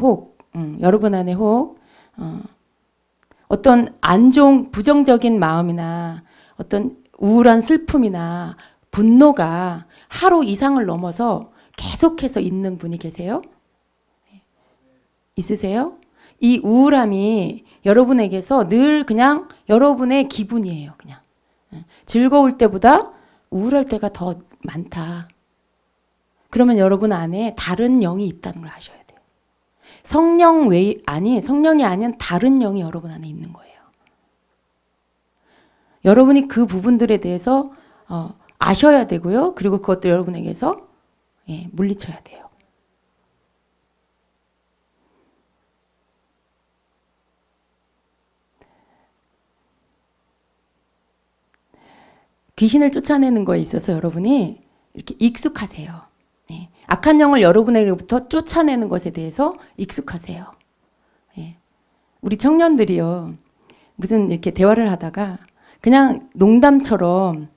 S1: 어떤 안 좋은 부정적인 마음이나 어떤 우울한 슬픔이나 분노가 하루 이상을 넘어서 계속해서 있는 분이 계세요? 있으세요? 이 우울함이 여러분에게서 늘 그냥 여러분의 기분이에요. 그냥 즐거울 때보다 우울할 때가 더 많다. 그러면 여러분 안에 다른 영이 있다는 걸 아셔야 돼요. 성령이 아닌 다른 영이 여러분 안에 있는 거예요. 여러분이 그 부분들에 대해서 아셔야 되고요. 그리고 그것들 여러분에게서 물리쳐야 돼요. 귀신을 쫓아내는 거에 있어서 여러분이 이렇게 익숙하세요. 악한 영을 여러분에게부터 쫓아내는 것에 대해서 익숙하세요. 우리 청년들이요. 무슨 이렇게 대화를 하다가 그냥 농담처럼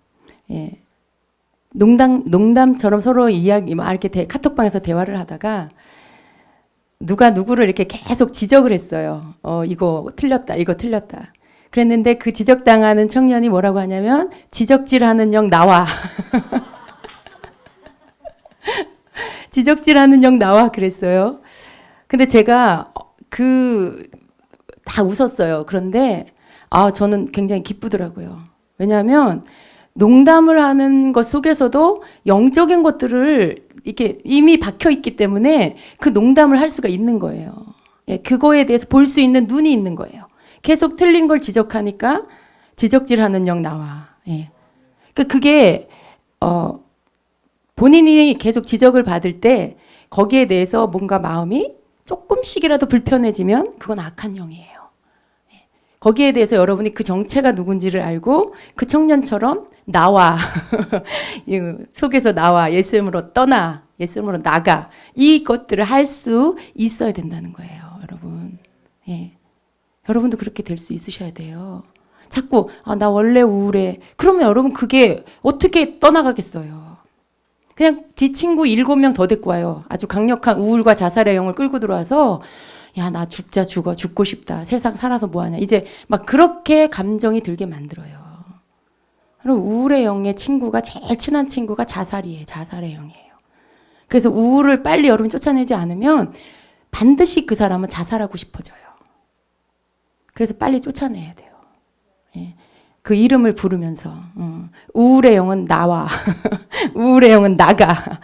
S1: 농담처럼 서로 이야기 막 이렇게 카톡방에서 대화를 하다가 누가 누구를 이렇게 계속 지적을 했어요. 이거 틀렸다. 이거 틀렸다. 그랬는데 그 지적당하는 청년이 뭐라고 하냐면 지적질하는 영 나와. 지적질하는 영 나와 그랬어요. 근데 제가 다 웃었어요. 그런데 저는 굉장히 기쁘더라고요. 왜냐하면 농담을 하는 것 속에서도 영적인 것들을 이렇게 이미 박혀 있기 때문에 그 농담을 할 수가 있는 거예요. 그거에 대해서 볼 수 있는 눈이 있는 거예요. 계속 틀린 걸 지적하니까 지적질하는 영 나와. 그게 본인이 계속 지적을 받을 때 거기에 대해서 뭔가 마음이 조금씩이라도 불편해지면 그건 악한 영이에요. 거기에 대해서 여러분이 그 정체가 누군지를 알고 그 청년처럼 나와 속에서 나와 예수님으로 떠나 예수님으로 나가 이것들을 할 수 있어야 된다는 거예요. 여러분. 예. 여러분도 그렇게 될 수 있으셔야 돼요. 자꾸 나 원래 우울해. 그러면 여러분 그게 어떻게 떠나가겠어요. 그냥 지 친구 7명 더 데리고 와요. 아주 강력한 우울과 자살의 영을 끌고 들어와서 야, 나 죽고 싶다. 세상 살아서 뭐하냐. 이제 막 그렇게 감정이 들게 만들어요. 그리고 우울의 영의 친구가 제일 친한 친구가 자살이에요. 자살의 영이에요. 그래서 우울을 빨리 여러분 쫓아내지 않으면 반드시 그 사람은 자살하고 싶어져요. 그래서 빨리 쫓아내야 돼요. 예. 그 이름을 부르면서 우울의 영은 나와. 우울의 영은 나가.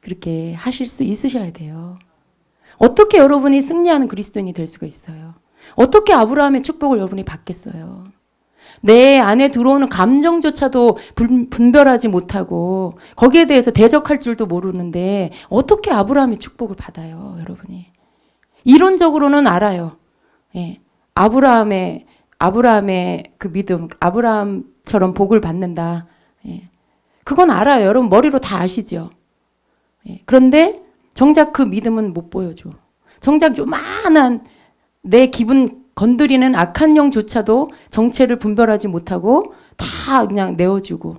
S1: 그렇게 하실 수 있으셔야 돼요. 어떻게 여러분이 승리하는 그리스도인이 될 수가 있어요? 어떻게 아브라함의 축복을 여러분이 받겠어요? 내 안에 들어오는 감정조차도 분별하지 못하고 거기에 대해서 대적할 줄도 모르는데 어떻게 아브라함의 축복을 받아요, 여러분이? 이론적으로는 알아요. 예. 아브라함의 그 믿음, 아브라함처럼 복을 받는다. 예. 그건 알아요. 여러분 머리로 다 아시죠? 예. 그런데 정작 그 믿음은 못 보여줘. 정작 요만한 내 기분 건드리는 악한 영조차도 정체를 분별하지 못하고 다 그냥 내어주고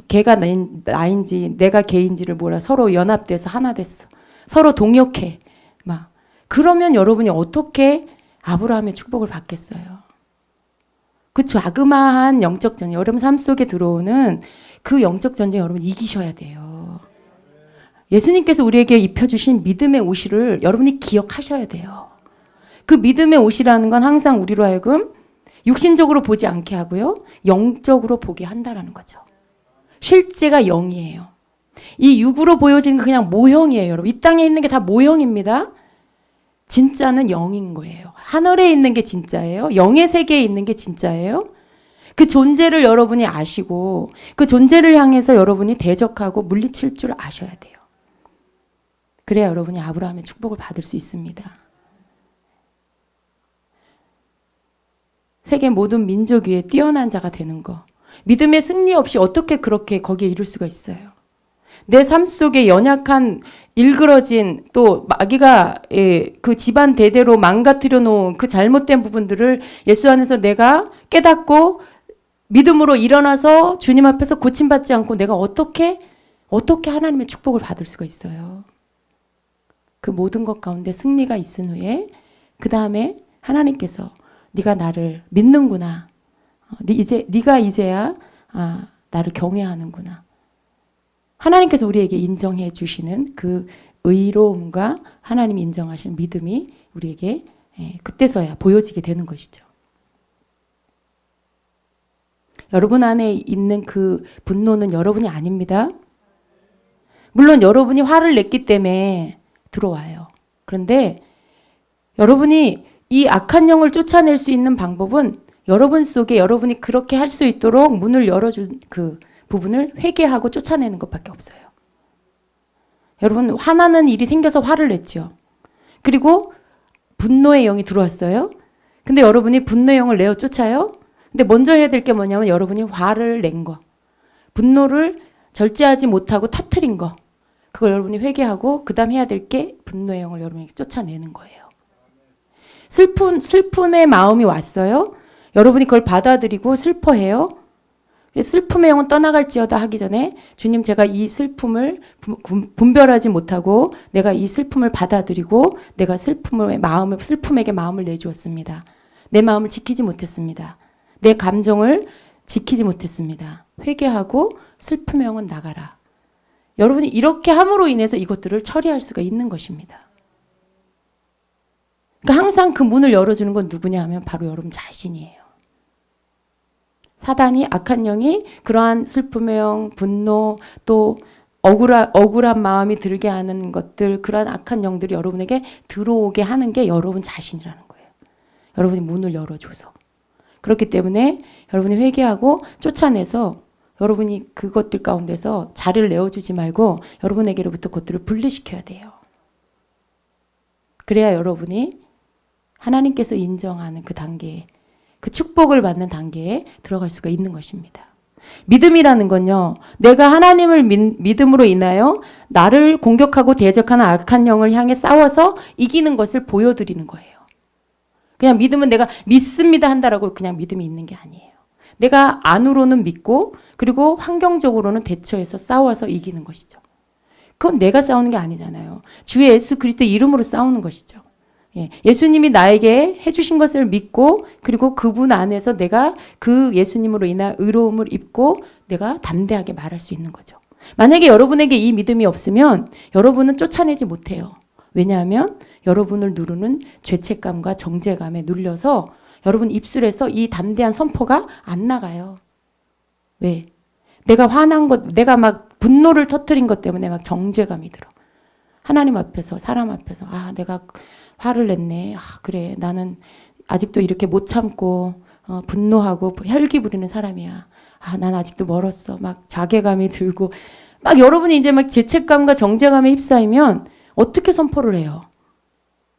S1: 걔가 나인지 내가 걔인지를 몰라. 서로 연합돼서 하나 됐어. 서로 동역해. 막 그러면 여러분이 어떻게 아브라함의 축복을 받겠어요? 그 자그마한 영적 전쟁, 여러분 삶 속에 들어오는 그 영적 전쟁 여러분 이기셔야 돼요. 예수님께서 우리에게 입혀주신 믿음의 옷을 여러분이 기억하셔야 돼요. 그 믿음의 옷이라는 건 항상 우리로 하여금 육신적으로 보지 않게 하고요. 영적으로 보게 한다라는 거죠. 실제가 영이에요. 이 육으로 보여지는 건 그냥 모형이에요. 여러분. 이 땅에 있는 게 다 모형입니다. 진짜는 영인 거예요. 하늘에 있는 게 진짜예요. 영의 세계에 있는 게 진짜예요. 그 존재를 여러분이 아시고 그 존재를 향해서 여러분이 대적하고 물리칠 줄 아셔야 돼요. 그래야 여러분이 아브라함의 축복을 받을 수 있습니다. 세계 모든 민족 위에 뛰어난 자가 되는 거. 믿음의 승리 없이 어떻게 그렇게 거기에 이룰 수가 있어요. 내 삶 속에 연약한 일그러진 또 마귀가 그 집안 대대로 망가뜨려 놓은 그 잘못된 부분들을 예수 안에서 내가 깨닫고 믿음으로 일어나서 주님 앞에서 고침받지 않고 내가 어떻게 하나님의 축복을 받을 수가 있어요. 그 모든 것 가운데 승리가 있은 후에 그 다음에 하나님께서 네가 나를 믿는구나. 네가 이제야 나를 경외하는구나. 하나님께서 우리에게 인정해 주시는 그 의로움과 하나님이 인정하시는 믿음이 우리에게 그때서야 보여지게 되는 것이죠. 여러분 안에 있는 그 분노는 여러분이 아닙니다. 물론 여러분이 화를 냈기 때문에 들어와요. 그런데 여러분이 이 악한 영을 쫓아낼 수 있는 방법은 여러분 속에 여러분이 그렇게 할 수 있도록 문을 열어준 그 부분을 회개하고 쫓아내는 것밖에 없어요. 여러분 화나는 일이 생겨서 화를 냈죠. 그리고 분노의 영이 들어왔어요. 근데 여러분이 분노의 영을 내어 쫓아요. 근데 먼저 해야 될 게 뭐냐면 여러분이 화를 낸 거. 분노를 절제하지 못하고 터뜨린 거. 그걸 여러분이 회개하고 그 다음 해야 될 게 분노의 영을 여러분이 쫓아내는 거예요. 슬픔의 마음이 왔어요. 여러분이 그걸 받아들이고 슬퍼해요. 슬픔의 영은 떠나갈지어다 하기 전에 주님 제가 이 슬픔을 분별하지 못하고 내가 이 슬픔을 받아들이고 내가 슬픔에게 마음을 내주었습니다. 내 마음을 지키지 못했습니다. 내 감정을 지키지 못했습니다. 회개하고 슬픔의 영은 나가라. 여러분이 이렇게 함으로 인해서 이것들을 처리할 수가 있는 것입니다. 그러니까 항상 그 문을 열어주는 건 누구냐 하면 바로 여러분 자신이에요. 사단이 악한 영이 그러한 슬픔의 영, 분노 또 억울한 마음이 들게 하는 것들 그러한 악한 영들이 여러분에게 들어오게 하는 게 여러분 자신이라는 거예요. 여러분이 문을 열어줘서. 그렇기 때문에 여러분이 회개하고 쫓아내서 여러분이 그것들 가운데서 자리를 내어주지 말고 여러분에게로부터 그것들을 분리시켜야 돼요. 그래야 여러분이 하나님께서 인정하는 그 단계에, 그 축복을 받는 단계에 들어갈 수가 있는 것입니다. 믿음이라는 건요, 내가 하나님을 믿음으로 인하여 나를 공격하고 대적하는 악한 영을 향해 싸워서 이기는 것을 보여드리는 거예요. 그냥 믿음은 내가 믿습니다 한다라고 그냥 믿음이 있는 게 아니에요. 내가 안으로는 믿고 그리고 환경적으로는 대처해서 싸워서 이기는 것이죠. 그건 내가 싸우는 게 아니잖아요. 주 예수 그리스도 이름으로 싸우는 것이죠. 예수님이 나에게 해주신 것을 믿고 그리고 그분 안에서 내가 그 예수님으로 인한 의로움을 입고 내가 담대하게 말할 수 있는 거죠. 만약에 여러분에게 이 믿음이 없으면 여러분은 쫓아내지 못해요. 왜냐하면 여러분을 누르는 죄책감과 정죄감에 눌려서 여러분 입술에서 이 담대한 선포가 안 나가요. 왜? 내가 화난 것, 내가 막 분노를 터뜨린 것 때문에 막 정죄감이 들어. 하나님 앞에서, 사람 앞에서, 내가 화를 냈네. 그래. 나는 아직도 이렇게 못 참고, 분노하고 혈기 부리는 사람이야. 난 아직도 멀었어. 막 자괴감이 들고, 막 여러분이 이제 막 죄책감과 정죄감에 휩싸이면 어떻게 선포를 해요?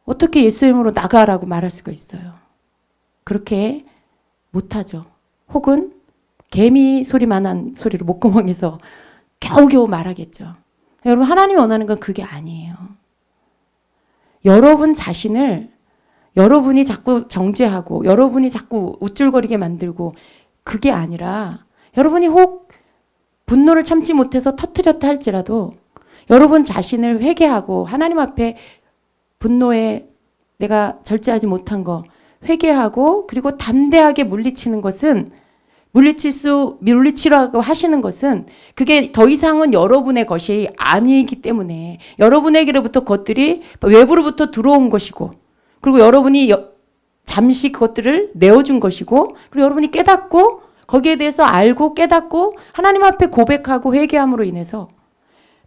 S1: 어떻게 예수 이름으로 나가라고 말할 수가 있어요? 그렇게 못하죠. 혹은 개미 소리만한 소리로 목구멍에서 겨우겨우 말하겠죠. 여러분, 하나님이 원하는 건 그게 아니에요. 여러분 자신을 여러분이 자꾸 정죄하고 여러분이 자꾸 우쭐거리게 만들고 그게 아니라 여러분이 혹 분노를 참지 못해서 터뜨렸다 할지라도 여러분 자신을 회개하고 하나님 앞에 분노에 내가 절제하지 못한 거 회개하고 그리고 담대하게 물리치는 것은 물리치라고 하시는 것은 그게 더 이상은 여러분의 것이 아니기 때문에 여러분에게로부터 그것들이 외부로부터 들어온 것이고 그리고 여러분이 잠시 그것들을 내어준 것이고 그리고 여러분이 깨닫고 거기에 대해서 알고 깨닫고 하나님 앞에 고백하고 회개함으로 인해서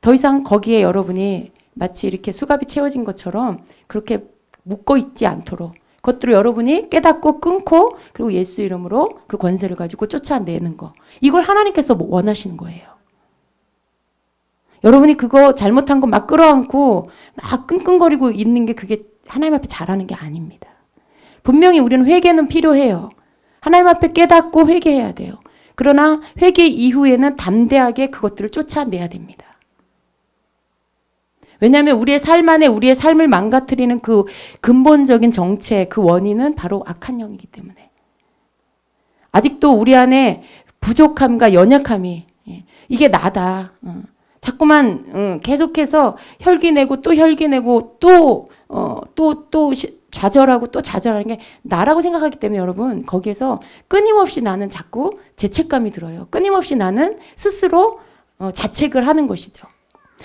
S1: 더 이상 거기에 여러분이 마치 이렇게 수갑이 채워진 것처럼 그렇게 묶어 있지 않도록 그것들을 여러분이 깨닫고 끊고 그리고 예수 이름으로 그 권세를 가지고 쫓아내는 거. 이걸 하나님께서 원하시는 거예요. 여러분이 그거 잘못한 거 막 끌어안고 막 끙끙거리고 있는 게 그게 하나님 앞에 잘하는 게 아닙니다. 분명히 우리는 회개는 필요해요. 하나님 앞에 깨닫고 회개해야 돼요. 그러나 회개 이후에는 담대하게 그것들을 쫓아내야 됩니다. 왜냐하면 우리의 삶 안에 우리의 삶을 망가뜨리는 그 근본적인 정체, 그 원인은 바로 악한 영이기 때문에. 아직도 우리 안에 부족함과 연약함이 이게 나다. 자꾸만 계속해서 혈기내고 또 혈기내고 또 좌절하고 또 좌절하는 게 나라고 생각하기 때문에 여러분 거기에서 끊임없이 나는 자꾸 죄책감이 들어요. 끊임없이 나는 스스로 자책을 하는 것이죠.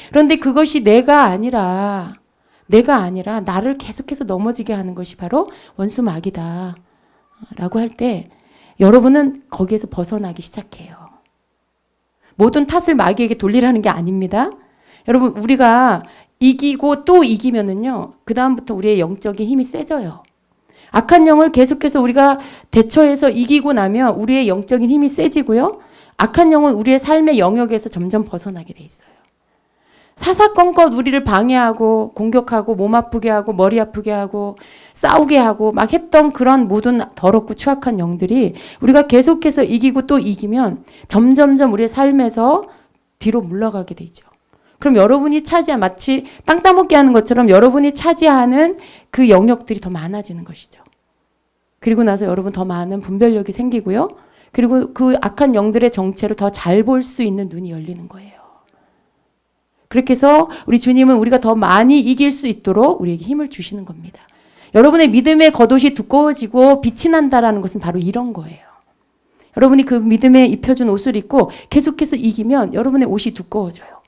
S1: 그런데 그것이 내가 아니라 나를 계속해서 넘어지게 하는 것이 바로 원수 마귀다 라고 할 때 여러분은 거기에서 벗어나기 시작해요. 모든 탓을 마귀에게 돌리라는 게 아닙니다. 여러분 우리가 이기고 또 이기면은요 그 다음부터 우리의 영적인 힘이 세져요. 악한 영을 계속해서 우리가 대처해서 이기고 나면 우리의 영적인 힘이 세지고요. 악한 영은 우리의 삶의 영역에서 점점 벗어나게 돼 있어요. 사사건건 우리를 방해하고 공격하고 몸 아프게 하고 머리 아프게 하고 싸우게 하고 막 했던 그런 모든 더럽고 추악한 영들이 우리가 계속해서 이기고 또 이기면 점점점 우리의 삶에서 뒤로 물러가게 되죠. 그럼 여러분이 차지한 마치 땅 따먹게 하는 것처럼 여러분이 차지하는 그 영역들이 더 많아지는 것이죠. 그리고 나서 여러분 더 많은 분별력이 생기고요. 그리고 그 악한 영들의 정체를 더 잘 볼 수 있는 눈이 열리는 거예요. 그렇게 해서 우리 주님은 우리가 더 많이 이길 수 있도록 우리에게 힘을 주시는 겁니다. 여러분의 믿음의 겉옷이 두꺼워지고 빛이 난다라는 것은 바로 이런 거예요. 여러분이 그 믿음에 입혀준 옷을 입고 계속해서 이기면 여러분의 옷이 두꺼워져요.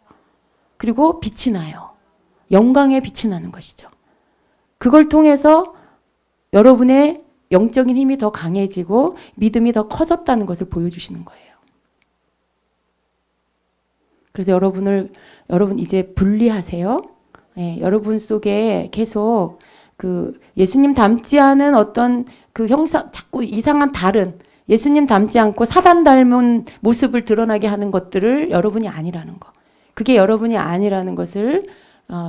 S1: 그리고 빛이 나요. 영광의 빛이 나는 것이죠. 그걸 통해서 여러분의 영적인 힘이 더 강해지고 믿음이 더 커졌다는 것을 보여주시는 거예요. 그래서 여러분 이제 분리하세요. 여러분 속에 계속 그 예수님 닮지 않은 어떤 그 형상, 자꾸 이상한 다른 예수님 닮지 않고 사단 닮은 모습을 드러나게 하는 것들을 여러분이 아니라는 거. 그게 여러분이 아니라는 것을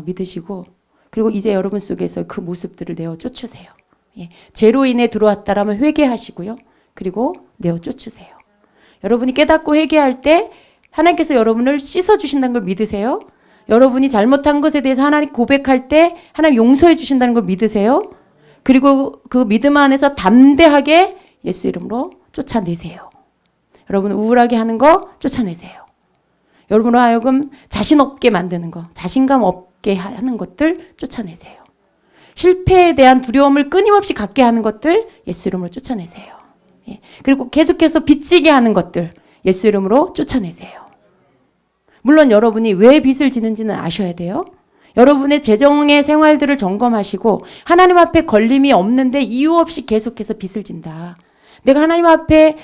S1: 믿으시고, 그리고 이제 여러분 속에서 그 모습들을 내어 쫓으세요. 예. 죄로 인해 들어왔다라면 회개하시고요. 그리고 내어 쫓으세요. 여러분이 깨닫고 회개할 때 하나님께서 여러분을 씻어주신다는 걸 믿으세요? 여러분이 잘못한 것에 대해서 하나님 고백할 때 하나님 용서해 주신다는 걸 믿으세요? 그리고 그 믿음 안에서 담대하게 예수 이름으로 쫓아내세요. 여러분 우울하게 하는 거 쫓아내세요. 여러분으로 하여금 자신 없게 만드는 거, 자신감 없게 하는 것들 쫓아내세요. 실패에 대한 두려움을 끊임없이 갖게 하는 것들 예수 이름으로 쫓아내세요. 예. 그리고 계속해서 빚지게 하는 것들 예수 이름으로 쫓아내세요. 물론 여러분이 왜 빚을 지는지는 아셔야 돼요. 여러분의 재정의 생활들을 점검하시고 하나님 앞에 걸림이 없는데 이유 없이 계속해서 빚을 진다. 내가 하나님 앞에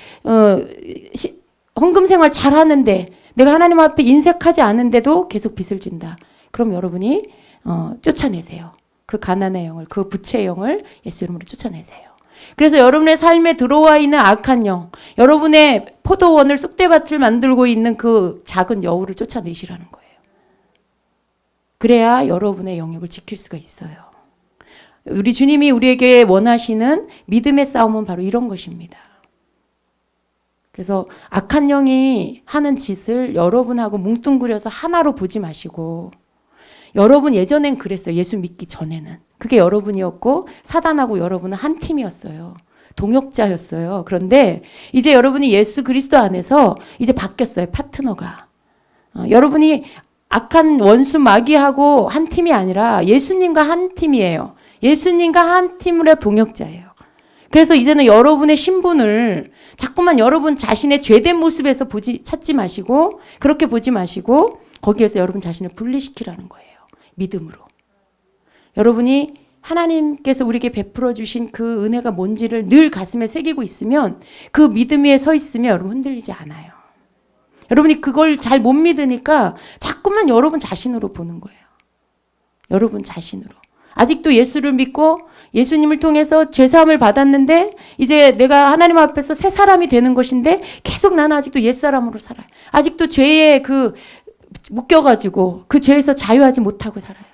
S1: 헌금 생활 잘하는데 내가 하나님 앞에 인색하지 않은데도 계속 빚을 진다. 그럼 여러분이 쫓아내세요. 그 가난의 영을, 그 부채의 영을 예수 이름으로 쫓아내세요. 그래서 여러분의 삶에 들어와 있는 악한 영, 여러분의 포도원을 쑥대밭을 만들고 있는 그 작은 여우를 쫓아내시라는 거예요. 그래야 여러분의 영역을 지킬 수가 있어요. 우리 주님이 우리에게 원하시는 믿음의 싸움은 바로 이런 것입니다. 그래서 악한 영이 하는 짓을 여러분하고 뭉뚱그려서 하나로 보지 마시고, 여러분 예전엔 그랬어요. 예수 믿기 전에는. 그게 여러분이었고 사단하고 여러분은 한 팀이었어요. 동역자였어요. 그런데 이제 여러분이 예수 그리스도 안에서 이제 바뀌었어요. 파트너가. 여러분이 악한 원수 마귀하고 한 팀이 아니라 예수님과 한 팀이에요. 예수님과 한 팀으로 동역자예요. 그래서 이제는 여러분의 신분을 자꾸만 여러분 자신의 죄된 모습에서 찾지 마시고, 그렇게 보지 마시고 거기에서 여러분 자신을 분리시키라는 거예요. 믿음으로. 여러분이 하나님께서 우리에게 베풀어 주신 그 은혜가 뭔지를 늘 가슴에 새기고 있으면, 그 믿음 위에 서 있으면 여러분 흔들리지 않아요. 여러분이 그걸 잘 못 믿으니까 자꾸만 여러분 자신으로 보는 거예요. 여러분 자신으로. 아직도 예수를 믿고 예수님을 통해서 죄사함을 받았는데 이제 내가 하나님 앞에서 새 사람이 되는 것인데 계속 나는 아직도 옛사람으로 살아요. 아직도 죄에 묶여가지고 그 죄에서 자유하지 못하고 살아요.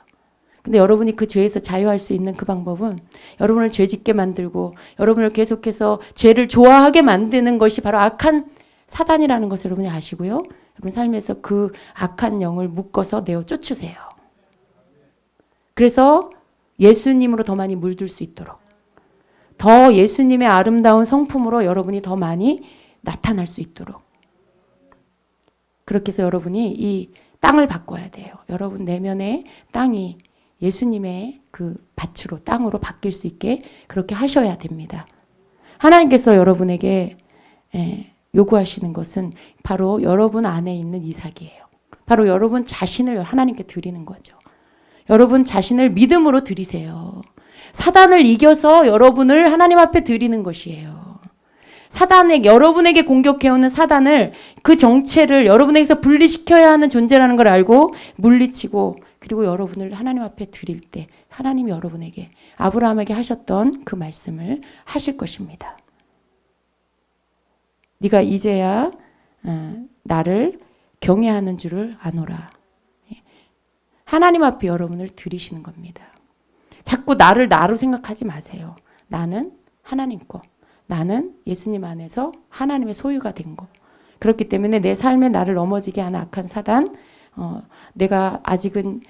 S1: 근데 여러분이 그 죄에서 자유할 수 있는 그 방법은 여러분을 죄짓게 만들고 여러분을 계속해서 죄를 좋아하게 만드는 것이 바로 악한 사단이라는 것을 여러분이 아시고요. 여러분 삶에서 그 악한 영을 묶어서 내어 쫓으세요. 그래서 예수님으로 더 많이 물들 수 있도록, 더 예수님의 아름다운 성품으로 여러분이 더 많이 나타날 수 있도록, 그렇게 해서 여러분이 이 땅을 바꿔야 돼요. 여러분 내면의 땅이 예수님의 그 밭으로, 땅으로 바뀔 수 있게 그렇게 하셔야 됩니다. 하나님께서 여러분에게 요구하시는 것은 바로 여러분 안에 있는 이삭이에요. 바로 여러분 자신을 하나님께 드리는 거죠. 여러분 자신을 믿음으로 드리세요. 사단을 이겨서 여러분을 하나님 앞에 드리는 것이에요. 여러분에게 공격해오는 사단을, 그 정체를 여러분에게서 분리시켜야 하는 존재라는 걸 알고 물리치고, 그리고 여러분을 하나님 앞에 드릴 때 하나님이 여러분에게, 아브라함에게 하셨던 그 말씀을 하실 것입니다. 네가 이제야 나를 경외하는 줄을 아노라. 하나님 앞에 여러분을 드리시는 겁니다. 자꾸 나를 나로 생각하지 마세요. 나는 하나님 거. 나는 예수님 안에서 하나님의 소유가 된 거. 그렇기 때문에 내 삶에 나를 넘어지게 하는 악한 사단, 내가 아직은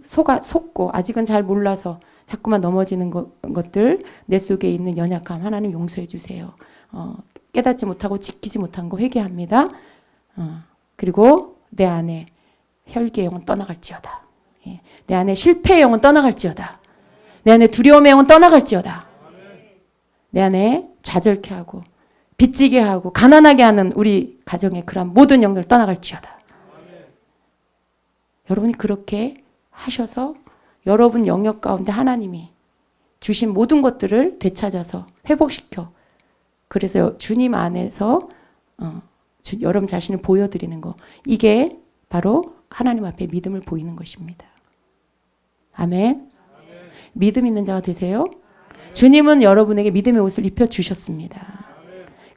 S1: 속고 아직은 잘 몰라서 자꾸만 넘어지는 것들, 내 속에 있는 연약함 하나님 용서해 주세요. 깨닫지 못하고 지키지 못한 거 회개합니다. 그리고 내 안에 혈기의 영은 떠나갈지어다. 내 안에 실패의 영은 떠나갈지어다. 내 안에 두려움의 영은 떠나갈지어다. 내 안에 좌절케 하고 빚지게 하고 가난하게 하는 우리 가정의 그런 모든 영들 떠나갈지어다. 여러분이 그렇게 하셔서 여러분 영역 가운데 하나님이 주신 모든 것들을 되찾아서 회복시켜, 그래서 주님 안에서 여러분 자신을 보여드리는 거, 이게 바로 하나님 앞에 믿음을 보이는 것입니다. 아멘. 믿음 있는 자가 되세요. 주님은 여러분에게 믿음의 옷을 입혀주셨습니다.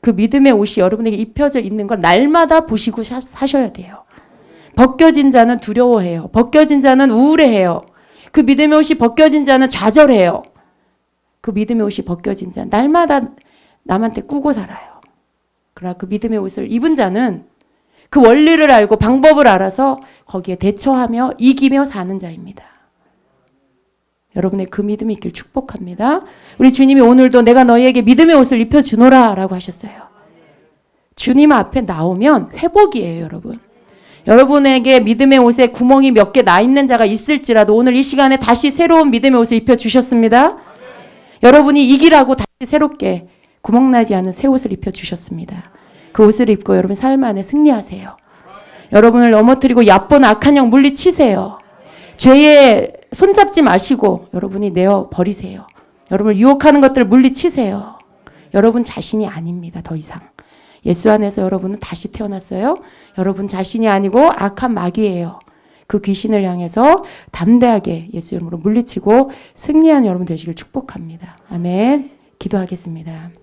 S1: 그 믿음의 옷이 여러분에게 입혀져 있는 걸 날마다 보시고 사셔야 돼요. 벗겨진 자는 두려워해요. 벗겨진 자는 우울해해요. 그 믿음의 옷이 벗겨진 자는 좌절해요. 그 믿음의 옷이 벗겨진 자 날마다 남한테 꾸고 살아요. 그러나 그 믿음의 옷을 입은 자는 그 원리를 알고 방법을 알아서 거기에 대처하며 이기며 사는 자입니다. 여러분의 그 믿음이 있길 축복합니다. 우리 주님이 오늘도 내가 너희에게 믿음의 옷을 입혀주노라 라고 하셨어요. 주님 앞에 나오면 회복이에요, 여러분. 여러분에게 믿음의 옷에 구멍이 몇 개 나 있는 자가 있을지라도 오늘 이 시간에 다시 새로운 믿음의 옷을 입혀주셨습니다. 여러분이 이기라고 다시 새롭게 구멍나지 않은 새 옷을 입혀주셨습니다. 그 옷을 입고 여러분 삶 안에 승리하세요. 여러분을 넘어뜨리고 얕본 악한 영 물리치세요. 죄에 손잡지 마시고 여러분이 내어 버리세요. 여러분을 유혹하는 것들을 물리치세요. 여러분 자신이 아닙니다. 더 이상. 예수 안에서 여러분은 다시 태어났어요. 여러분 자신이 아니고 악한 마귀예요. 그 귀신을 향해서 담대하게 예수 이름으로 물리치고 승리하는 여러분 되시길 축복합니다. 아멘. 기도하겠습니다.